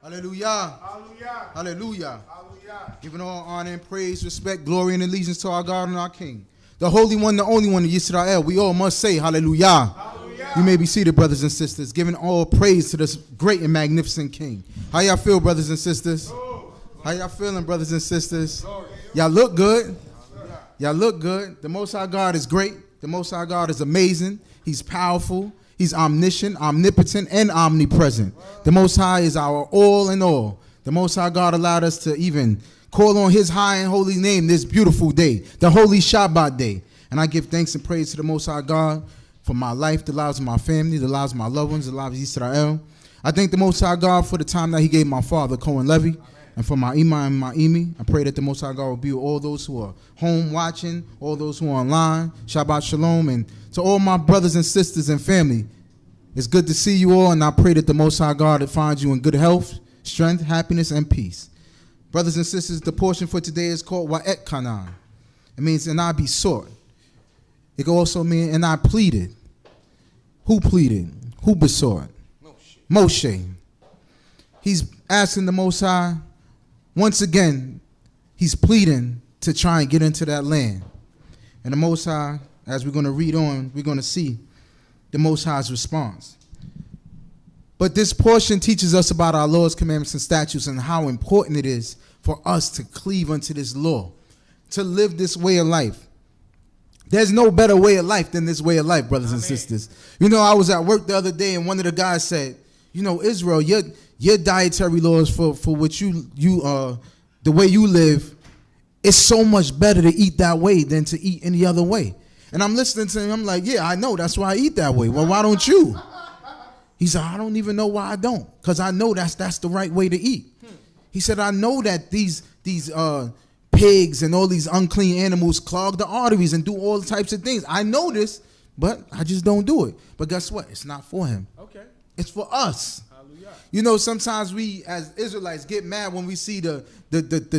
Hallelujah. Hallelujah. Hallelujah. Hallelujah. Giving all honor and praise, respect, glory, and allegiance to our God and our King. The Holy One, the only one, Yisrael. We all must say hallelujah. Hallelujah. You may be seated, brothers and sisters, giving all praise to this great and magnificent King. How y'all feel, brothers and sisters? How y'all feeling, brothers and sisters? Y'all look good. Y'all look good. The Most High God is great. The Most High God is amazing. He's powerful. He's omniscient, omnipotent, and omnipresent. The Most High is our all in all. The Most High God allowed us to even call on his high and holy name this beautiful day, the holy Shabbat day. And I give thanks and praise to the Most High God for my life, the lives of my family, the lives of my loved ones, the lives of Yisrael. I thank the Most High God for the time that he gave my father, Cohen Levi, and for my Imam and my Imi. I pray that the Most High God will be with all those who are home watching, all those who are online. Shabbat Shalom. And to all my brothers and sisters and family, it's good to see you all, and I pray that the Most High God will find you in good health, strength, happiness, and peace. Brothers and sisters, the portion for today is called Wa'et Kanan. It means, and I besought. It can also mean, and I pleaded. Who pleaded? Who besought? Moshe. He's asking the Most High. Once again, he's pleading to try and get into that land. And the Most High, as we're going to read on, we're going to see the Most High's response. But this portion teaches us about our laws, commandments, and statutes and how important it is for us to cleave unto this law, to live this way of life. There's no better way of life than this way of life, brothers and sisters. You know, I was at work the other day, and one of the guys said, you know, Israel, your dietary laws for what the way you live, it's so much better to eat that way than to eat any other way. And I'm listening to him. I'm like, yeah, I know. That's why I eat that way. Well, why don't you? He said, I don't even know why I don't, because I know that's the right way to eat. He said, I know that these pigs and all these unclean animals clog the arteries and do all types of things. I know this, but I just don't do it. But guess what? It's not for him. Okay. It's for us. Hallelujah. You know, sometimes we as Israelites get mad when we see the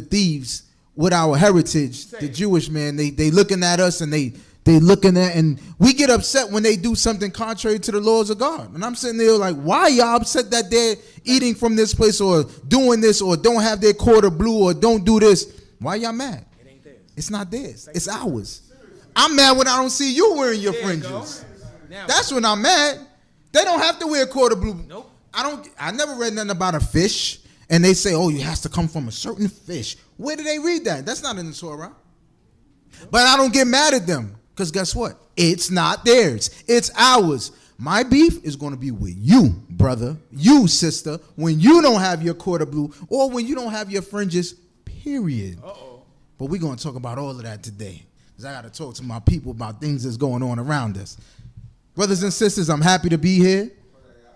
thieves with our heritage, the Jewish man. They looking at us and they looking at, and we get upset when they do something contrary to the laws of God. And I'm sitting there like, why y'all upset that they're eating from this place or doing this or don't have their quarter blue or don't do this? Why y'all mad? It ain't theirs. It's not theirs. It's ours. I'm mad when I don't see you wearing your fringes. That's when I'm mad. They don't have to wear quarter blue. Nope. I never read nothing about a fish and they say, oh, it has to come from a certain fish. Where did they read that? That's not in the Torah. But I don't get mad at them. Because guess what? It's not theirs. It's ours. My beef is going to be with you, brother, you, sister, when you don't have your quarter blue or when you don't have your fringes, period. But we're going to talk about all of that today because I got to talk to my people about things that's going on around us. Brothers and sisters, I'm happy to be here.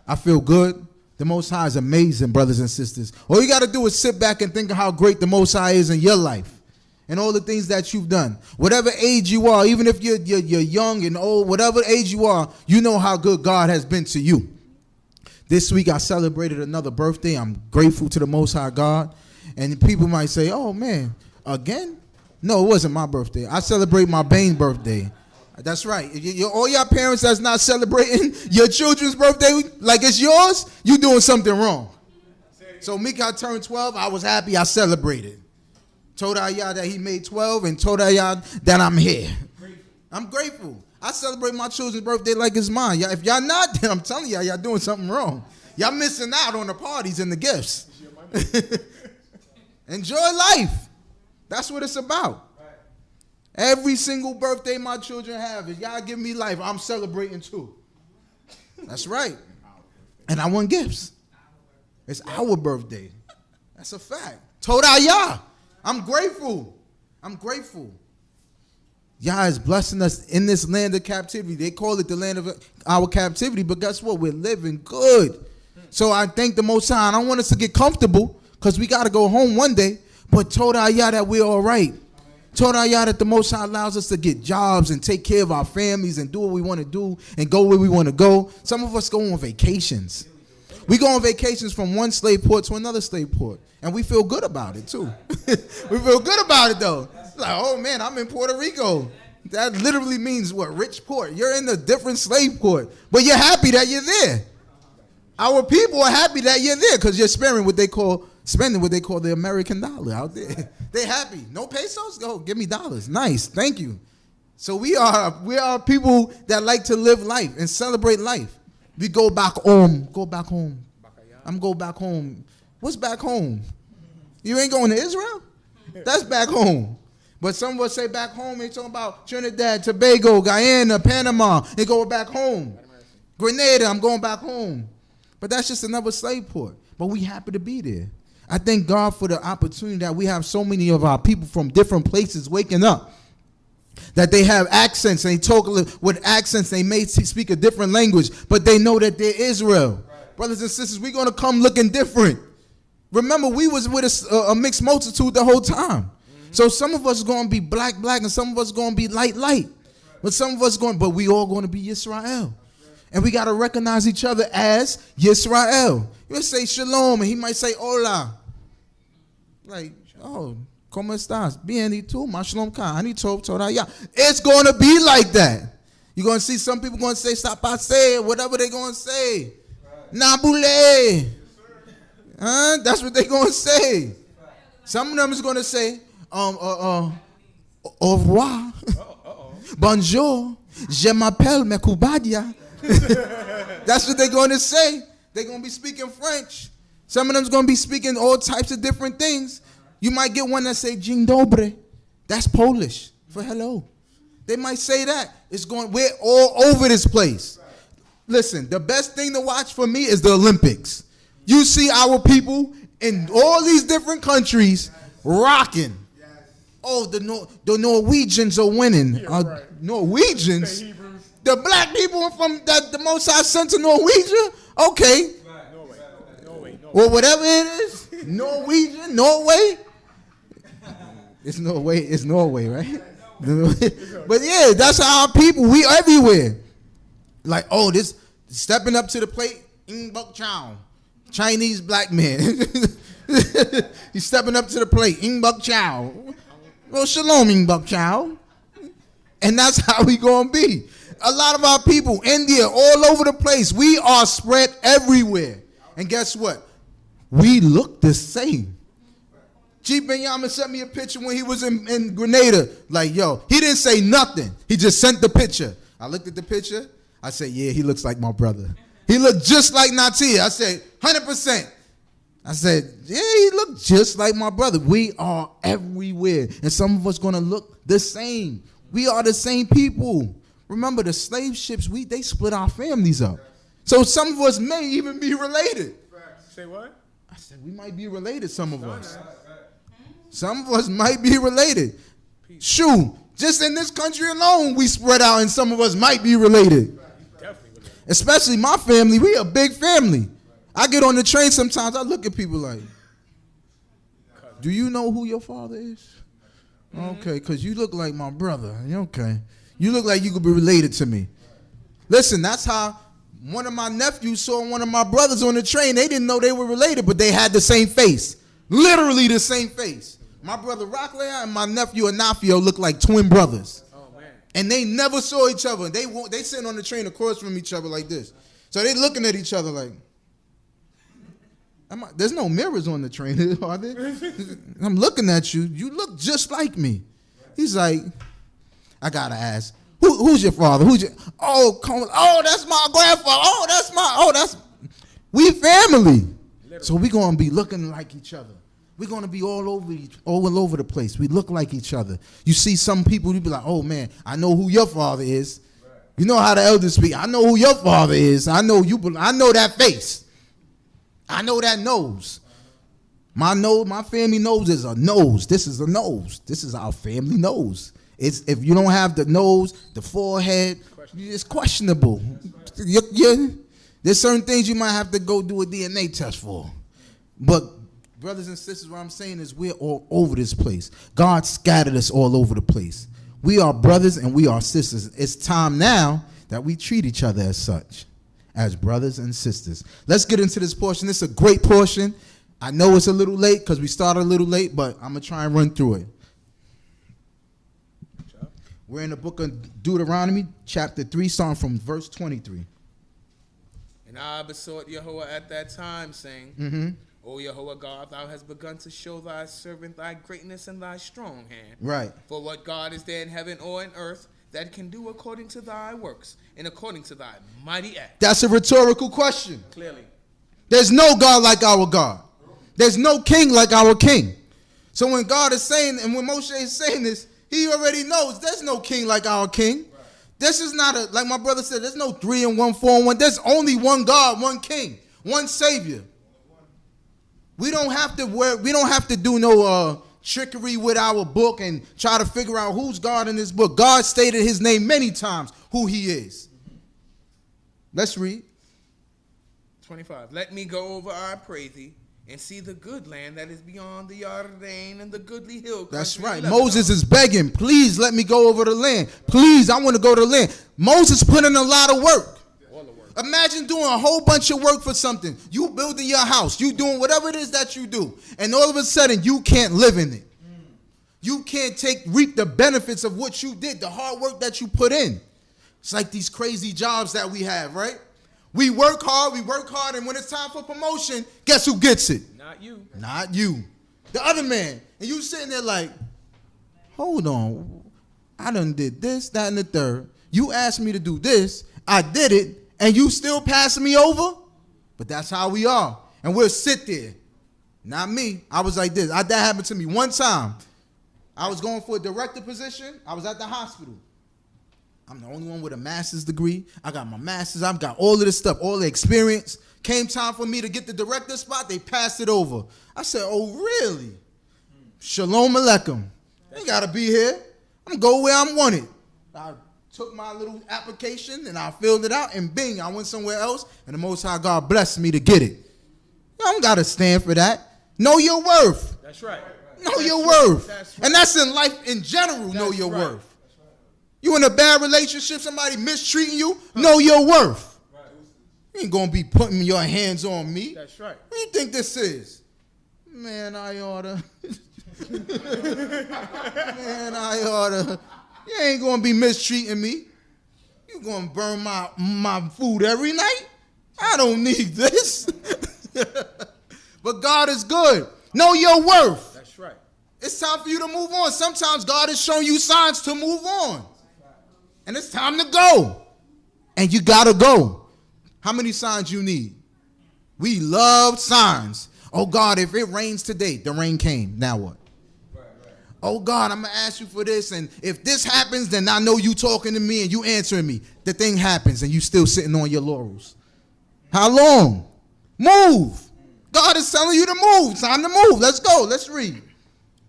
I feel good. The Most High is amazing, brothers and sisters. All you got to do is sit back and think of how great the Most High is in your life. And all the things that you've done. Whatever age you are, even if you're young and old, whatever age you are, you know how good God has been to you. This week I celebrated another birthday. I'm grateful to the Most High God. And people might say, oh man, again? No, it wasn't my birthday. I celebrate my Bane's birthday. That's right. All your parents that's not celebrating your children's birthday like it's yours, you doing something wrong. So Mika turned 12. I was happy. I celebrated. Told Ayah that he made 12 and told Ayah that I'm here. I'm grateful. I celebrate my children's birthday like it's mine. Y'all, if y'all not, then I'm telling y'all doing something wrong. Y'all missing out on the parties and the gifts. Enjoy life. That's what it's about. Every single birthday my children have, if y'all give me life, I'm celebrating too. That's right. And I want gifts. It's our birthday. That's a fact. Told Ayah. I'm grateful. I'm grateful. Yah is blessing us in this land of captivity. They call it the land of our captivity, but guess what? We're living good. So I thank the Most High. I don't want us to get comfortable because we got to go home one day, but told Ayah that we're all right. Told Ayah that the Most High allows us to get jobs and take care of our families and do what we want to do and go where we want to go. Some of us go on vacations. We go on vacations from one slave port to another slave port. And we feel good about it, too. We feel good about it, though. It's like, oh, man, I'm in Puerto Rico. That literally means, what, rich port. You're in a different slave port. But you're happy that you're there. Our people are happy that you're there because you're spending what they call the American dollar out there. They happy. No pesos? Go give me dollars. Nice. Thank you. So we are people that like to live life and celebrate life. We go back home. Go back home. I'm go back home. What's back home? You ain't going to Israel? That's back home. But some of us say back home, they talking about Trinidad, Tobago, Guyana, Panama. They go back home. Grenada, I'm going back home. But that's just another slave port. But we happy to be there. I thank God for the opportunity that we have so many of our people from different places waking up. That they have accents, and they talk with accents, they may speak a different language, but they know that they're Israel. Right. Brothers and sisters, we're going to come looking different. Remember, we was with a mixed multitude the whole time. Mm-hmm. So some of us are going to be black, and some of us are going to be light. Right. But some of us but we all going to be Yisrael. And we got to recognize each other as Yisrael. You'll say Shalom, and he might say Hola. Like, oh, ¿cómo estás? Bien, y tú? Shalom, torah, YAH. It's going to be like that. You're going to see some people going to say, Sapase, whatever they're going to say. Right. Nabule. That's what they're going to say. Some of them is going to say, au revoir. Bonjour. Je m'appelle Meku. That's what they're going to say. They're going to be speaking French. Some of them's going to be speaking all types of different things. You might get one that say Dzień dobry. That's Polish for hello. They might say that. We're all over this place. Listen, the best thing to watch for me is the Olympics. You see our people in all these different countries rocking. Oh, the Norwegians are winning. Norwegians? The black people from the Most High sent to Norwegian? Okay. Norway. Well, whatever it is, Norwegian, Norway. It's Norway, right? But yeah, that's how our people, we everywhere. Like, oh, this stepping up to the plate, Bok Chow, Chinese black man. He's stepping up to the plate, Bok Chow. Well, Shalom, Bok Chow. And that's how we gonna be. A lot of our people, India, all over the place. We are spread everywhere. And guess what? We look the same. G. Benjamin sent me a picture when he was in Grenada. Like, yo, he didn't say nothing. He just sent the picture. I looked at the picture. I said, yeah, he looks like my brother. He looked just like Natia. I said, 100%. I said, yeah, he looked just like my brother. We are everywhere. And some of us going to look the same. We are the same people. Remember, the slave ships, they split our families up. So some of us may even be related. Say what? I said, we might be related, some of us. Some of us might be related. Shoot, just in this country alone, we spread out, and some of us might be related. Especially my family. We a big family. I get on the train sometimes, I look at people like, do you know who your father is? Okay, because you look like my brother. Okay. You look like you could be related to me. Listen, that's how one of my nephews saw one of my brothers on the train. They didn't know they were related, but they had the same face. Literally the same face. My brother Rockley and my nephew Anafio look like twin brothers. Oh, man. And they never saw each other. They sitting on the train across from each other like this. So they looking at each other like, there's no mirrors on the train, are there? I'm looking at you. You look just like me. He's like, I gotta ask, who's your father? That's my grandfather. We family. So we're gonna be looking like each other. We're gonna be all over the place. We look like each other. You see some people, you be like, oh man, I know who your father is. You know how the elders speak. I know who your father is. I know that face. I know that nose. My family nose is a nose. This is a nose. This is our family nose. If you don't have the nose, the forehead, it's questionable. There's certain things you might have to go do a DNA test for. But brothers and sisters, what I'm saying is we're all over this place. God scattered us all over the place. We are brothers and we are sisters. It's time now that we treat each other as such, as brothers and sisters. Let's get into this portion. This is a great portion. I know it's a little late because we started a little late, but I'm going to try and run through it. We're in the book of Deuteronomy, chapter 3, starting from verse 23. And I besought Yahweh at that time, saying, O Yahweh God, thou hast begun to show thy servant thy greatness and thy strong hand. Right. For what God is there in heaven or in earth that can do according to thy works and according to thy mighty acts? That's a rhetorical question. Clearly. There's no God like our God. There's no king like our king. So when God is saying, and when Moshe is saying this, he already knows there's no king like our king. Right. This is not a, like my brother said, there's no 3 and 1, 4 and 1. There's only one God, one king, one savior. We don't have to do no trickery with our book and try to figure out who's God in this book. God stated his name many times, who he is. Let's read. 25. Let me go over, I pray thee, and see the good land that is beyond the Jordan and the goodly hill country. That's right. Moses is begging, please let me go over the land. Please, I want to go to the land. Moses put in a lot of work. Imagine doing a whole bunch of work for something. You building your house. You doing whatever it is that you do. And all of a sudden, you can't live in it. You can't reap the benefits of what you did, the hard work that you put in. It's like these crazy jobs that we have, right? We work hard, and when it's time for promotion, guess who gets it? Not you. Not you. The other man. And you sitting there like, hold on. I done did this, that, and the third. You asked me to do this. I did it. And you still passing me over? But that's how we are. And we'll sit there. Not me. I was like this. That happened to me one time. I was going for a director position. I was at the hospital. I'm the only one with a master's degree. I got my master's. I've got all of this stuff, all the experience. Came time for me to get the director spot. They passed it over. I said, oh, really? Shalom Aleichem. You got to be here. I'm going to go where I'm wanted. I took my little application and I filled it out, and bing, I went somewhere else, and the Most High God blessed me to get it. You don't got to stand for that. Know your worth. That's right. Know your worth. That's right. And that's in life in general, know your worth. You in a bad relationship, somebody mistreating you, know your worth. Right. You ain't going to be putting your hands on me. That's right. What do you think this is? Man, I oughta. Man, I oughta. You ain't going to be mistreating me. You going to burn my food every night? I don't need this. But God is good. Know your worth. That's right. It's time for you to move on. Sometimes God is showing you signs to move on. And it's time to go. And you got to go. How many signs you need? We love signs. Oh, God, if it rains today, the rain came. Now what? Oh, God, I'm going to ask you for this, and if this happens, then I know you talking to me and you answering me. The thing happens, and you still sitting on your laurels. How long? Move. God is telling you to move. Time to move. Let's go. Let's read.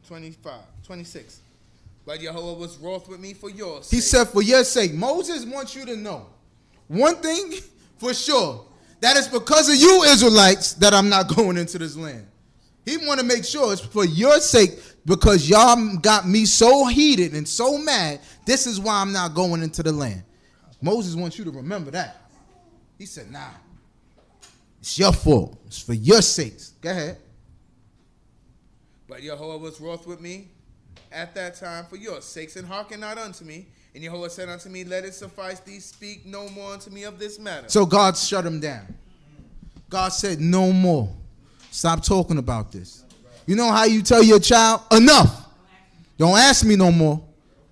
26. But Yahweh was wroth with me for your sake. He said, for your sake. Moses wants you to know one thing for sure. That is because of you Israelites that I'm not going into this land. He want to make sure it's for your sake, because y'all got me so heated and so mad. This is why I'm not going into the land. Moses wants you to remember that. He said, nah, it's your fault. It's for your sakes. Go ahead. But Yahweh was wroth with me at that time for your sakes, and hearken not unto me. And Yahweh said unto me, let it suffice thee, speak no more unto me of this matter. So God shut him down. God said, no more. Stop talking about this. You know how you tell your child, enough. Don't ask me no more.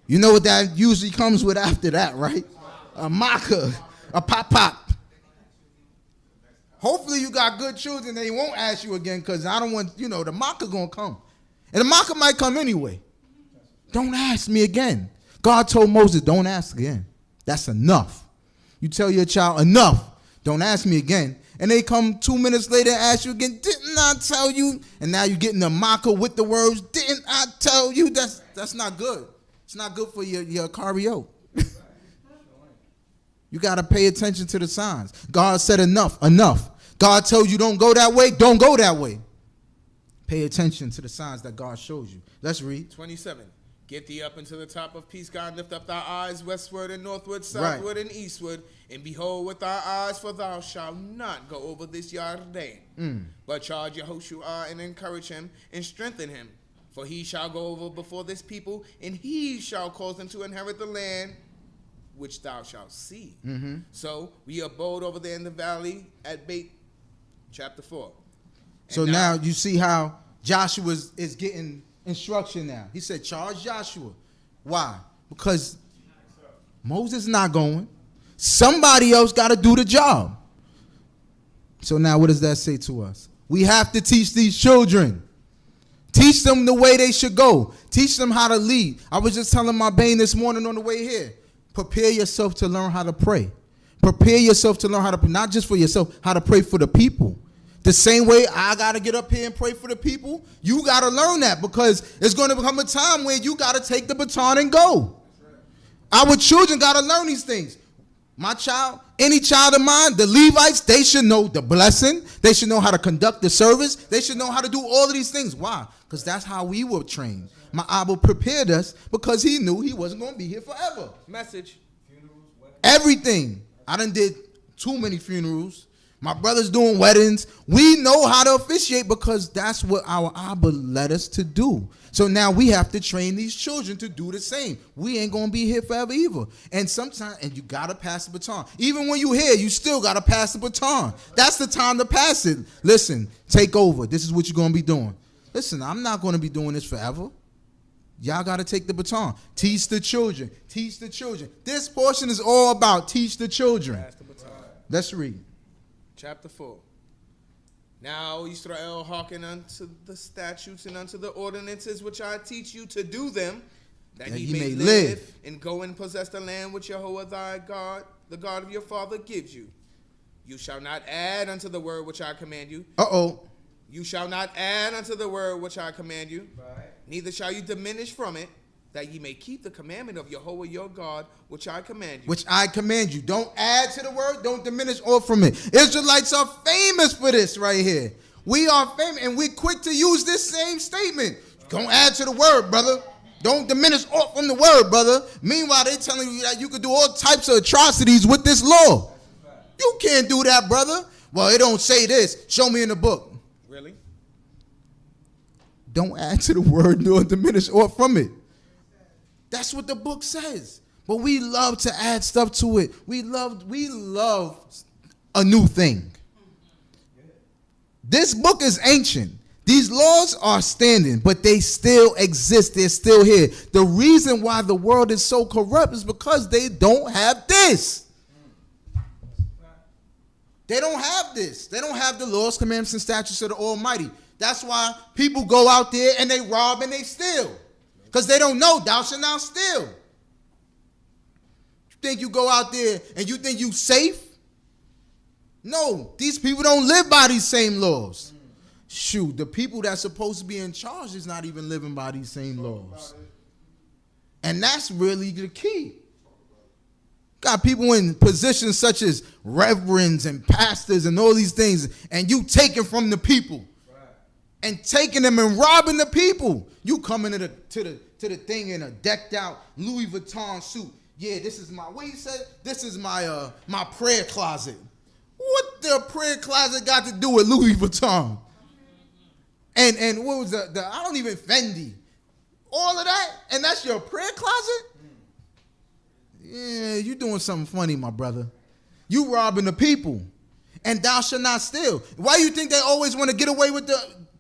You know what that usually comes with after that, right? A maca, a pop. Hopefully you got good children. They won't ask you again, because I don't want, the maca going to come. And the maca might come anyway. Don't ask me again. God told Moses, don't ask again. That's enough. You tell your child, enough. Don't ask me again. And they come 2 minutes later and ask you again, didn't I tell you? And now you're getting the maca with the words, didn't I tell you? That's not good. It's not good for your cardio. You got to pay attention to the signs. God said enough. God told you don't go that way, don't go that way. Pay attention to the signs that God shows you. Let's read. 27. Get thee up into the top of Pisgah, and lift up thy eyes westward and northward, southward and eastward, and behold with thy eyes, for thou shalt not go over this Jordan. But charge Yehoshua and encourage him and strengthen him. For he shall go over before this people, and he shall cause them to inherit the land which thou shalt see. So we abode over there in the valley at Beit, chapter 4. And so now you see how Joshua is getting instruction now. He said, charge Joshua. Why? Because Moses not going. Somebody else got to do the job. So now what does that say to us? We have to teach these children. Teach them the way they should go. Teach them how to lead. I was just telling my Bane this morning on the way here. Prepare yourself to learn how to pray. Prepare yourself to learn how to, not just for yourself, how to pray for the people. The same way I got to get up here and pray for the people, you got to learn that, because it's going to become a time where you got to take the baton and go. Our children got to learn these things. My child, any child of mine, the Levites, they should know the blessing. They should know how to conduct the service. They should know how to do all of these things. Why? Because that's how we were trained. My Abba prepared us because he knew he wasn't going to be here forever. Message. Everything. I done did too many funerals. My brother's doing weddings. We know how to officiate because that's what our Abba led us to do. So now we have to train these children to do the same. We ain't going to be here forever either. And sometimes, and you got to pass the baton. Even when you're here, you still got to pass the baton. That's the time to pass it. Listen, take over. This is what you're going to be doing. Listen, I'm not going to be doing this forever. Y'all got to take the baton. Teach the children. Teach the children. This portion is all about teach the children. Pass the baton. Let's read. Chapter 4. Now, Yisrael, hearken unto the statutes and unto the ordinances which I teach you to do them, that ye may live, and go and possess the land which Jehovah thy God, the God of your father, gives you. You shall not add unto the word which I command you. You shall not add unto the word which I command you, neither shall you diminish from it, that ye may keep the commandment of Jehovah your God, which I command you. Which I command you. Don't add to the word. Don't diminish off from it. Israelites are famous for this right here. We are famous, and we're quick to use this same statement. Don't add to the word, brother. Don't diminish off from the word, brother. Meanwhile, they're telling you that you could do all types of atrocities with this law. You can't do that, brother. Well, it don't say this. Show me in the book. Really? Don't add to the word nor diminish off from it. That's what the book says. But we love to add stuff to it. We love a new thing. This book is ancient. These laws are standing, but they still exist. They're still here. The reason why the world is so corrupt is because they don't have this. They don't have this. They don't have the laws, commandments, and statutes of the Almighty. That's why people go out there and they rob and they steal. Because they don't know, thou shalt not steal. You think you go out there and you think you safe? No, these people don't live by these same laws. Shoot, the people that's supposed to be in charge is not even living by these same laws. And that's really the key. Got people in positions such as reverends and pastors and all these things, and you taking from the people. And taking them and robbing the people. You come into the thing in a decked out Louis Vuitton suit. Yeah, this is my, what he said? This is my my prayer closet. What the prayer closet got to do with Louis Vuitton? And what was the I don't even Fendi. All of that, and that's your prayer closet? Yeah, you doing something funny, my brother. You robbing the people. And thou shalt not steal. Why do you think they always want to get away with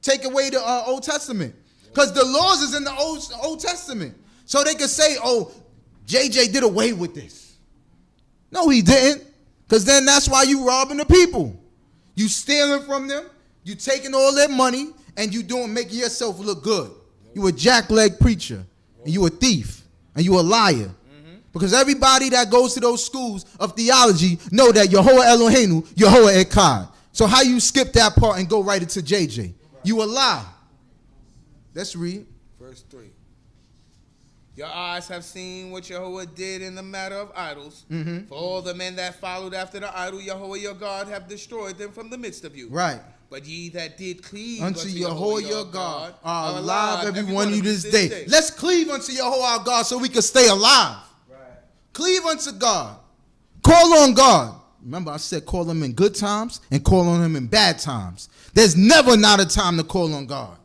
take away the Old Testament? Because the laws is in the Old Testament. So they could say, oh, JJ did away with this. No, he didn't. Because then that's why you robbing the people. You stealing from them. You taking all their money. And you making yourself look good. You a jackleg preacher. And you a thief. And you a liar. Because everybody that goes to those schools of theology know that Yehovah Eloheinu, Yehovah Echad. So how you skip that part and go right into JJ? You a lie. Let's read. Verse 3. Your eyes have seen what Jehovah did in the matter of idols. For all the men that followed after the idol, Jehovah your God have destroyed them from the midst of you. Right. But ye that did cleave unto Jehovah your God are alive, every one of you this day. Let's cleave unto Jehovah our God so we can stay alive. Right. Cleave unto God. Call on God. Remember I said call him in good times and call on him in bad times. There's never not a time to call on God.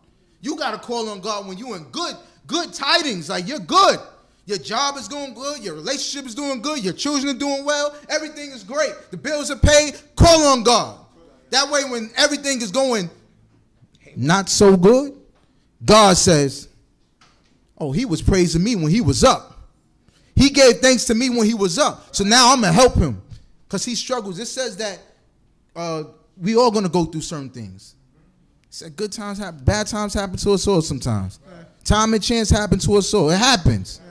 You got to call on God when you're in good tidings, like you're good. Your job is going good. Your relationship is doing good. Your children are doing well. Everything is great. The bills are paid. Call on God. That way when everything is going not so good, God says, oh, he was praising me when he was up. He gave thanks to me when he was up. So now I'm going to help him because he struggles. It says that we all going to go through certain things. It said good times happen, bad times happen to us all sometimes. Time and chance happen to us all. It happens.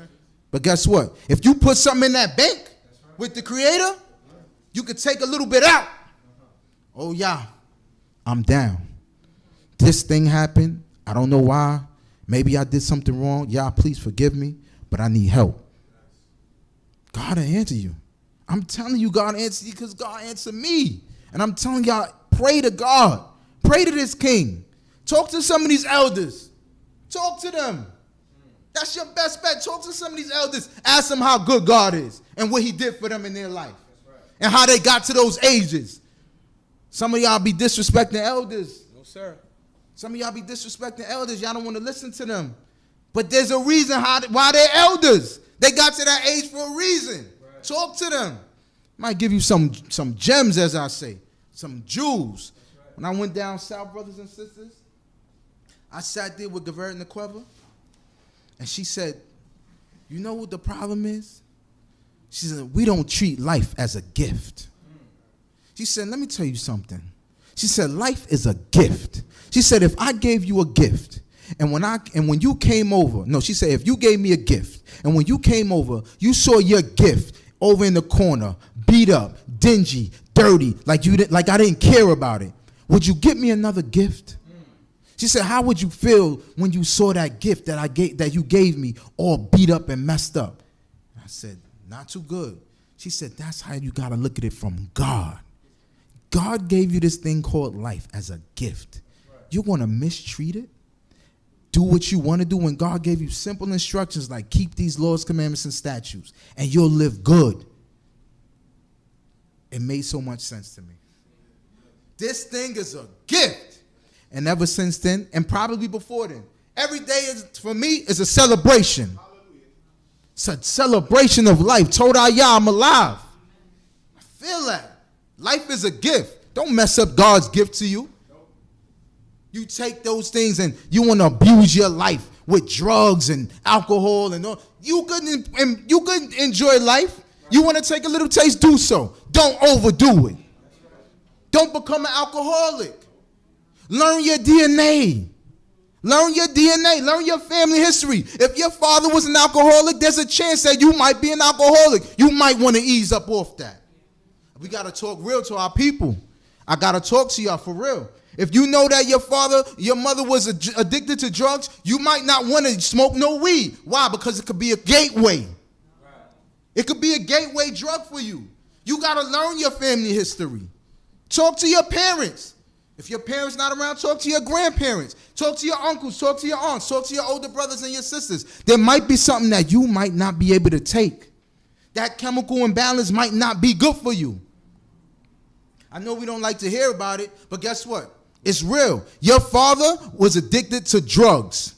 But guess what? If you put something in that bank with the Creator, you could take a little bit out. Oh, yeah, I'm down. This thing happened. I don't know why. Maybe I did something wrong. Yeah, please forgive me, but I need help. God will answer you. I'm telling you, God answers you because God answered me. And I'm telling y'all, pray to God. Pray to this king. Talk to some of these elders. Talk to them. That's your best bet. Talk to some of these elders. Ask them how good God is and what he did for them in their life. And how they got to those ages. Some of y'all be disrespecting elders. No, sir. Some of y'all be disrespecting elders. Y'all don't want to listen to them. But there's a reason why they're elders. They got to that age for a reason. Right. Talk to them. Might give you some gems, as I say. Some jewels. Right. When I went down south, brothers and sisters, I sat there with Gavert and the Quever. And she said, you know what the problem is? She said, we don't treat life as a gift. She said, let me tell you something. She said, life is a gift. She said, if I gave you a gift, and when you came over, no, she said, if you gave me a gift, and when you came over, you saw your gift over in the corner, beat up, dingy, dirty, like I didn't care about it, would you get me another gift? She said, how would you feel when you saw that gift that you gave me all beat up and messed up? I said, not too good. She said, that's how you got to look at it from God. God gave you this thing called life as a gift. You're going to mistreat it? Do what you want to do when God gave you simple instructions like keep these laws, commandments, and statutes, and you'll live good. It made so much sense to me. This thing is a gift. And ever since then, and probably before then, every day is, for me, is a celebration. It's a celebration of life. Torah YAH, I'm alive. I feel that. Life is a gift. Don't mess up God's gift to you. You take those things and you want to abuse your life with drugs and alcohol and all. You couldn't enjoy life. You want to take a little taste, do so. Don't overdo it. Don't become an alcoholic. Learn your DNA. Learn your DNA. Learn your family history. If your father was an alcoholic, there's a chance that you might be an alcoholic. You might want to ease up off that. We got to talk real to our people. I got to talk to y'all for real. If you know that your mother was addicted to drugs, you might not want to smoke no weed. Why? Because it could be a gateway. It could be a gateway drug for you. You got to learn your family history. Talk to your parents. If your parents not around, talk to your grandparents. Talk to your uncles. Talk to your aunts. Talk to your older brothers and your sisters. There might be something that you might not be able to take. That chemical imbalance might not be good for you. I know we don't like to hear about it, but guess what? It's real. Your father was addicted to drugs.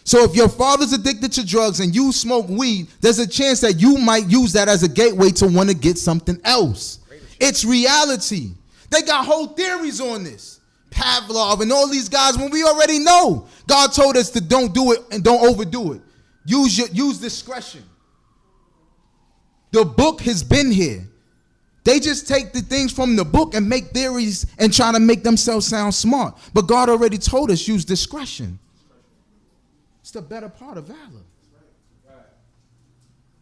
So if your father's addicted to drugs and you smoke weed, there's a chance that you might use that as a gateway to want to get something else. It's reality. They got whole theories on this. Pavlov and all these guys when we already know. God told us to don't do it and don't overdo it. Use discretion. The book has been here. They just take the things from the book and make theories and try to make themselves sound smart. But God already told us use discretion. It's the better part of valor.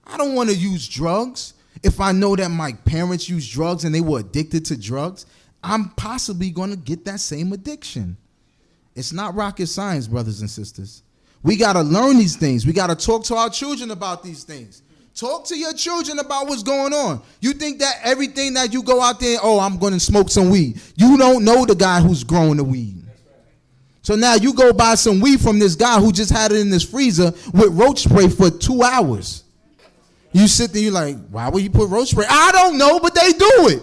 I don't want to use drugs. If I know that my parents used drugs and they were addicted to drugs, I'm possibly going to get that same addiction. It's not rocket science, brothers and sisters. We got to learn these things. We got to talk to our children about these things. Talk to your children about what's going on. You think that everything that you go out there, oh, I'm going to smoke some weed. You don't know the guy who's growing the weed. So now you go buy some weed from this guy who just had it in his freezer with roach spray for 2 hours. You sit there, you're like, why would you put roach spray? I don't know, but they do it.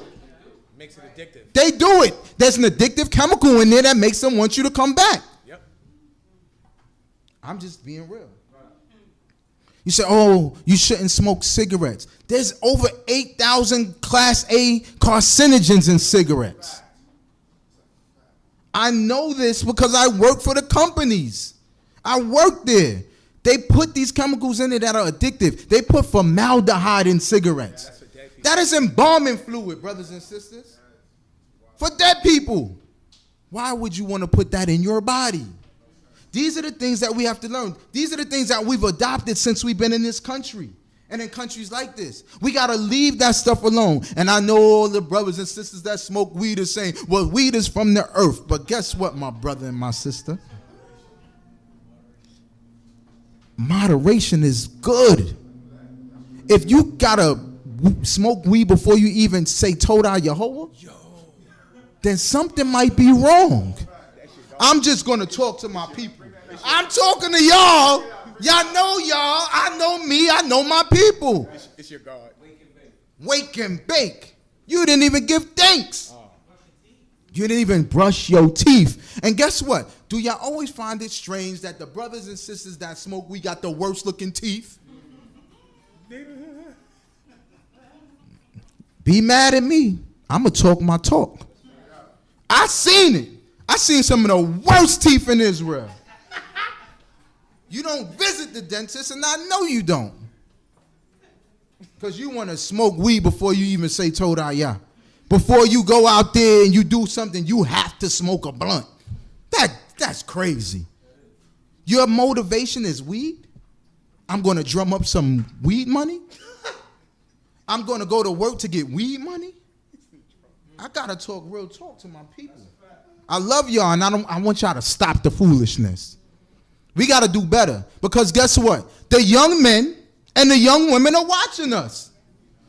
Makes it addictive. They do it. There's an addictive chemical in there that makes them want you to come back. Yep. I'm just being real. You say, oh, you shouldn't smoke cigarettes. There's over 8,000 Class A carcinogens in cigarettes. I know this because I work for the companies. I work there. They put these chemicals in it that are addictive. They put formaldehyde in cigarettes. That is embalming fluid, brothers and sisters. For dead people. Why would you want to put that in your body? These are the things that we have to learn. These are the things that we've adopted since we've been in this country and in countries like this. We got to leave that stuff alone. And I know all the brothers and sisters that smoke weed are saying, well, weed is from the earth. But guess what, my brother and my sister? Moderation is good. If you got to smoke weed before you even say Torah Yehovah, then something might be wrong. I'm just going to talk to my people. I'm talking to y'all. Y'all know y'all. I know me. I know my people. It's your God. Wake and bake. You didn't even give thanks. You didn't even brush your teeth. And guess what? Do y'all always find it strange that the brothers and sisters that smoke, we got the worst looking teeth? Be mad at me. I'm going to talk my talk. I seen it. I seen some of the worst teeth in Israel. You don't visit the dentist, and I know you don't. Because you want to smoke weed before you even say Torah YAH. Before you go out there and you do something, you have to smoke a blunt. That's crazy. Your motivation is weed? I'm going to drum up some weed money? I'm going to go to work to get weed money? I got to talk real talk to my people. I love y'all, and I want y'all to stop the foolishness. We got to do better. Because guess what? The young men and the young women are watching us.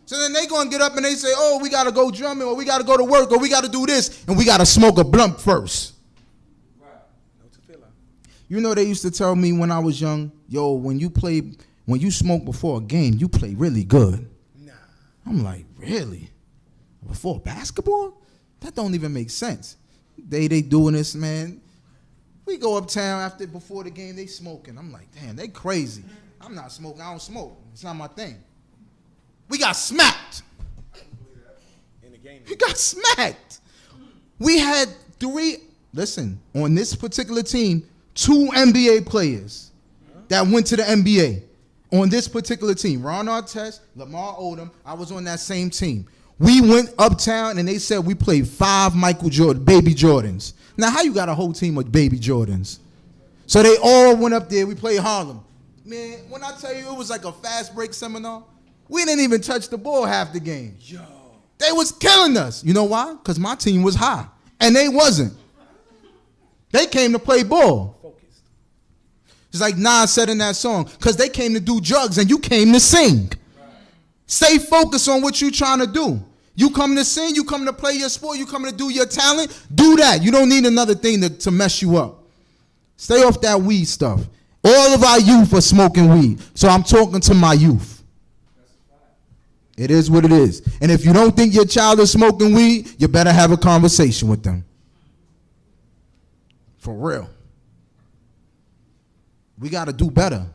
So then they going to get up and they say, oh, we got to go drumming, or we got to go to work, or we got to do this, and we got to smoke a blunt first. You know, they used to tell me when I was young, yo, when you smoke before a game, you play really good. Nah. I'm like, really? Before basketball? That don't even make sense. They doing this, man. We go uptown before the game, they smoking. I'm like, damn, they crazy. I'm not smoking. I don't smoke. It's not my thing. We got smacked. In the game. We got smacked. We had on this particular team, 2 NBA players that went to the NBA on this particular team. Ron Artest, Lamar Odom. I was on that same team. We went uptown and they said we played 5 baby Jordans. Now, how you got a whole team of baby Jordans? So they all went up there. We played Harlem. Man, when I tell you it was like a fast break seminar, we didn't even touch the ball half the game. Yo. They was killing us. You know why? Because my team was high. And they wasn't. They came to play ball. Focused. It's like Nas said in that song, because they came to do drugs and you came to sing. Stay focused on what you're trying to do. You come to sing, you come to play your sport, you come to do your talent, do that. You don't need another thing to mess you up. Stay off that weed stuff. All of our youth are smoking weed. So I'm talking to my youth. It is what it is. And if you don't think your child is smoking weed, you better have a conversation with them. For real. We got to do better.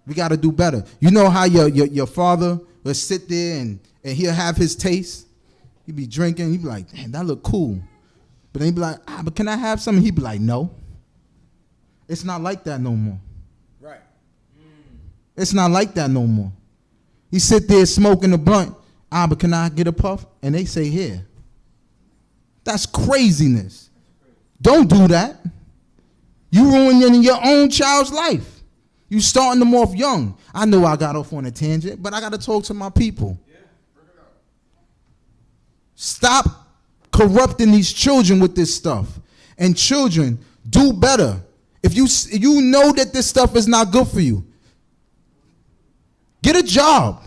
We got to do better. You know how your father will sit there and he'll have his taste? He'd be drinking. He'd be like, damn, that look cool. But then he'd be like, but can I have something? He'd be like, no. It's not like that no more. Right. It's not like that no more. He sit there smoking a blunt. But can I get a puff? And they say, here. That's craziness. Don't do that. You ruining your own child's life. You starting them off young. I know I got off on a tangent, but I got to talk to my people. Yeah, bring it up. Stop corrupting these children with this stuff. And children, do better. If you know that this stuff is not good for you, get a job.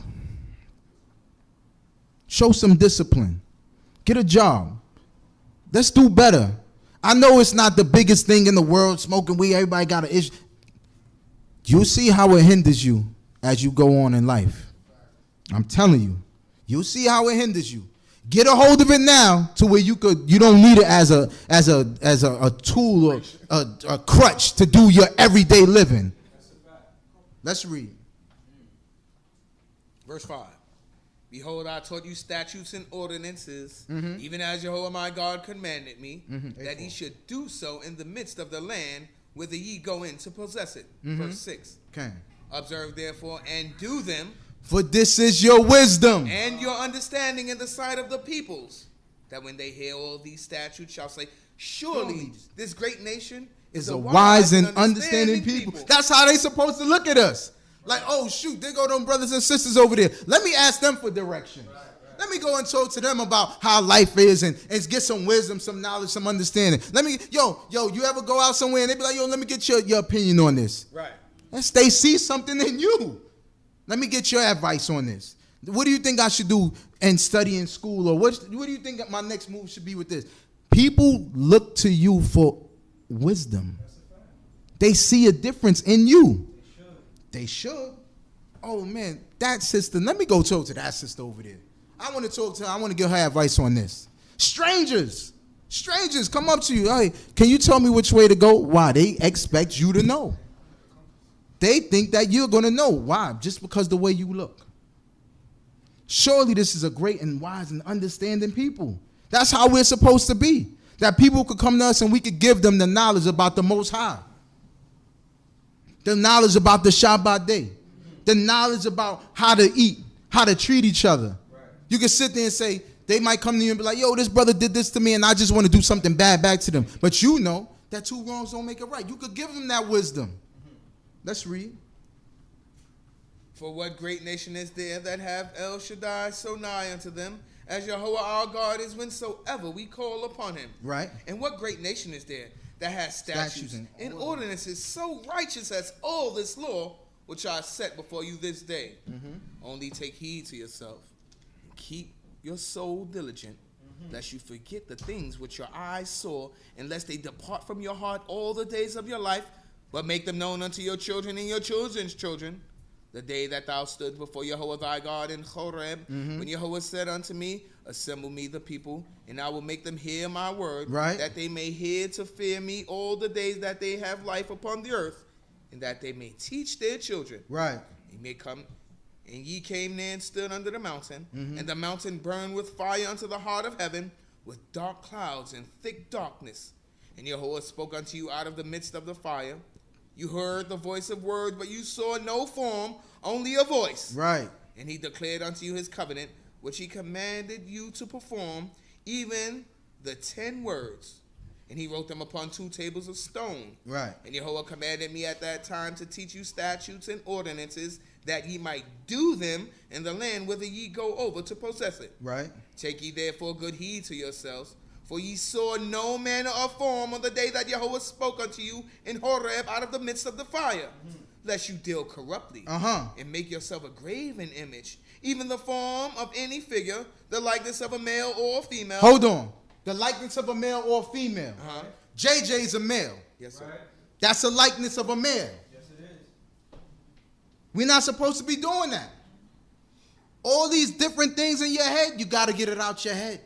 Show some discipline. Get a job. Let's do better. I know it's not the biggest thing in the world, smoking weed, everybody got an issue. You'll see how it hinders you as you go on in life. I'm telling you. You'll see how it hinders you. Get a hold of it now to where you don't need it as a tool or a crutch to do your everyday living. Let's read. Verse 5. Behold, I taught you statutes and ordinances, even as Jehovah my God commanded me, that ye should do so in the midst of the land whither ye go in to possess it. Verse 6. Okay. Observe therefore and do them, for this is your wisdom and your understanding in the sight of the peoples, that when they hear all these statutes shall say, surely this great nation is a wise and understanding people. That's how they supposed to look at us. Like, oh, shoot, there go them brothers and sisters over there. Let me ask them for direction. Let me go and talk to them about how life is and get some wisdom, some knowledge, some understanding. Yo, you ever go out somewhere and they be like, yo, let me get your opinion on this. Right. They see something in you. Let me get your advice on this. What do you think I should do and study in school? Or what do you think my next move should be with this? People look to you for wisdom. They see a difference in you. They should. Oh, man, that sister. Let me go talk to that sister over there. I want to talk to her. I want to give her advice on this. Strangers come up to you. Hey, can you tell me which way to go? Why? They expect you to know. They think that you're going to know. Why? Just because the way you look. Surely this is a great and wise and understanding people. That's how we're supposed to be. That people could come to us and we could give them the knowledge about the Most High. The knowledge about the Shabbat day. The knowledge about how to eat, how to treat each other. Right. You can sit there and say, they might come to you and be like, yo, this brother did this to me and I just want to do something bad back to them. But you know that two wrongs don't make it right. You could give them that wisdom. Let's read. For what great nation is there that have El Shaddai so nigh unto them, as Jehovah our God is whensoever we call upon him? Right. And what great nation is there that has statutes and ordinances so righteous as all this law which I set before you this day? Only take heed to yourself, and keep your soul diligent, lest you forget the things which your eyes saw, and lest they depart from your heart all the days of your life, but make them known unto your children and your children's children, the day that thou stood before Jehovah thy God in Horeb, when Jehovah said unto me, assemble me the people, and I will make them hear my word, that they may hear to fear me all the days that they have life upon the earth, and that they may teach their children. Right. And may come, and ye came near and stood under the mountain, and the mountain burned with fire unto the heart of heaven, with dark clouds and thick darkness. And Jehovah spoke unto you out of the midst of the fire. You heard the voice of words, but you saw no form, only a voice. Right. And he declared unto you his covenant, which he commanded you to perform, even the 10 words. And he wrote them upon 2 tables of stone. Right. And Jehovah commanded me at that time to teach you statutes and ordinances, that ye might do them in the land whither ye go over to possess it. Right. Take ye therefore good heed to yourselves, for ye saw no manner of form on the day that Jehovah spoke unto you in Horeb out of the midst of the fire, lest you deal corruptly, and make yourself a graven image, even the form of any figure, the likeness of a male or a female. Hold on. The likeness of a male or a female. JJ is a male. Yes, sir. That's a likeness of a male. Yes, it is. We're not supposed to be doing that. All these different things in your head, you got to get it out your head.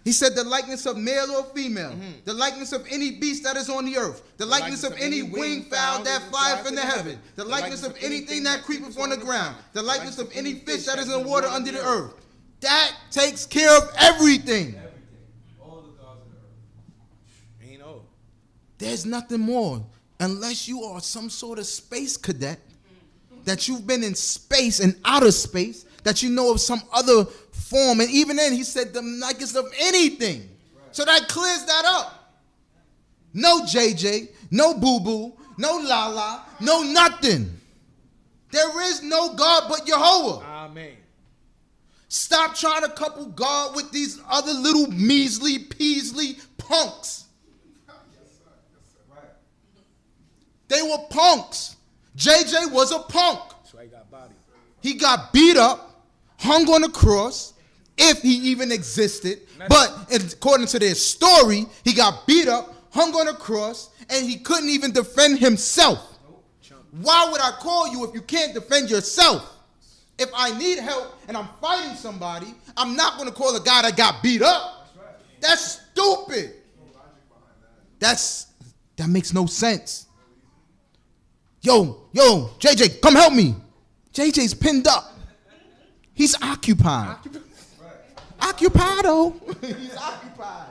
He said the likeness of male or female, the likeness of any beast that is on the earth, the likeness of any winged fowl that flieth in the heaven, the likeness of anything that creepeth on the ground, the likeness of any fish that is in the water under the earth. That takes care of everything. All the gods of the earth. Ain't all. There's nothing more, unless you are some sort of space cadet, that you've been in space and outer space, that you know of some other form. And even then, he said the likeness of anything. Right. So that clears that up. No JJ, no boo-boo, no la-la, no nothing. There is no God but Jehovah. Amen. Stop trying to couple God with these other little measly, peasly punks. They were punks. JJ was a punk. That's why he got body. He got beat up, hung on a cross, if he even existed. But according to their story, he got beat up, hung on a cross, and he couldn't even defend himself. Why would I call you if you can't defend yourself? If I need help and I'm fighting somebody, I'm not going to call a guy that got beat up. That's stupid. That makes no sense. Yo, JJ, come help me. JJ's pinned up. He's occupied. Occupado. He's occupied.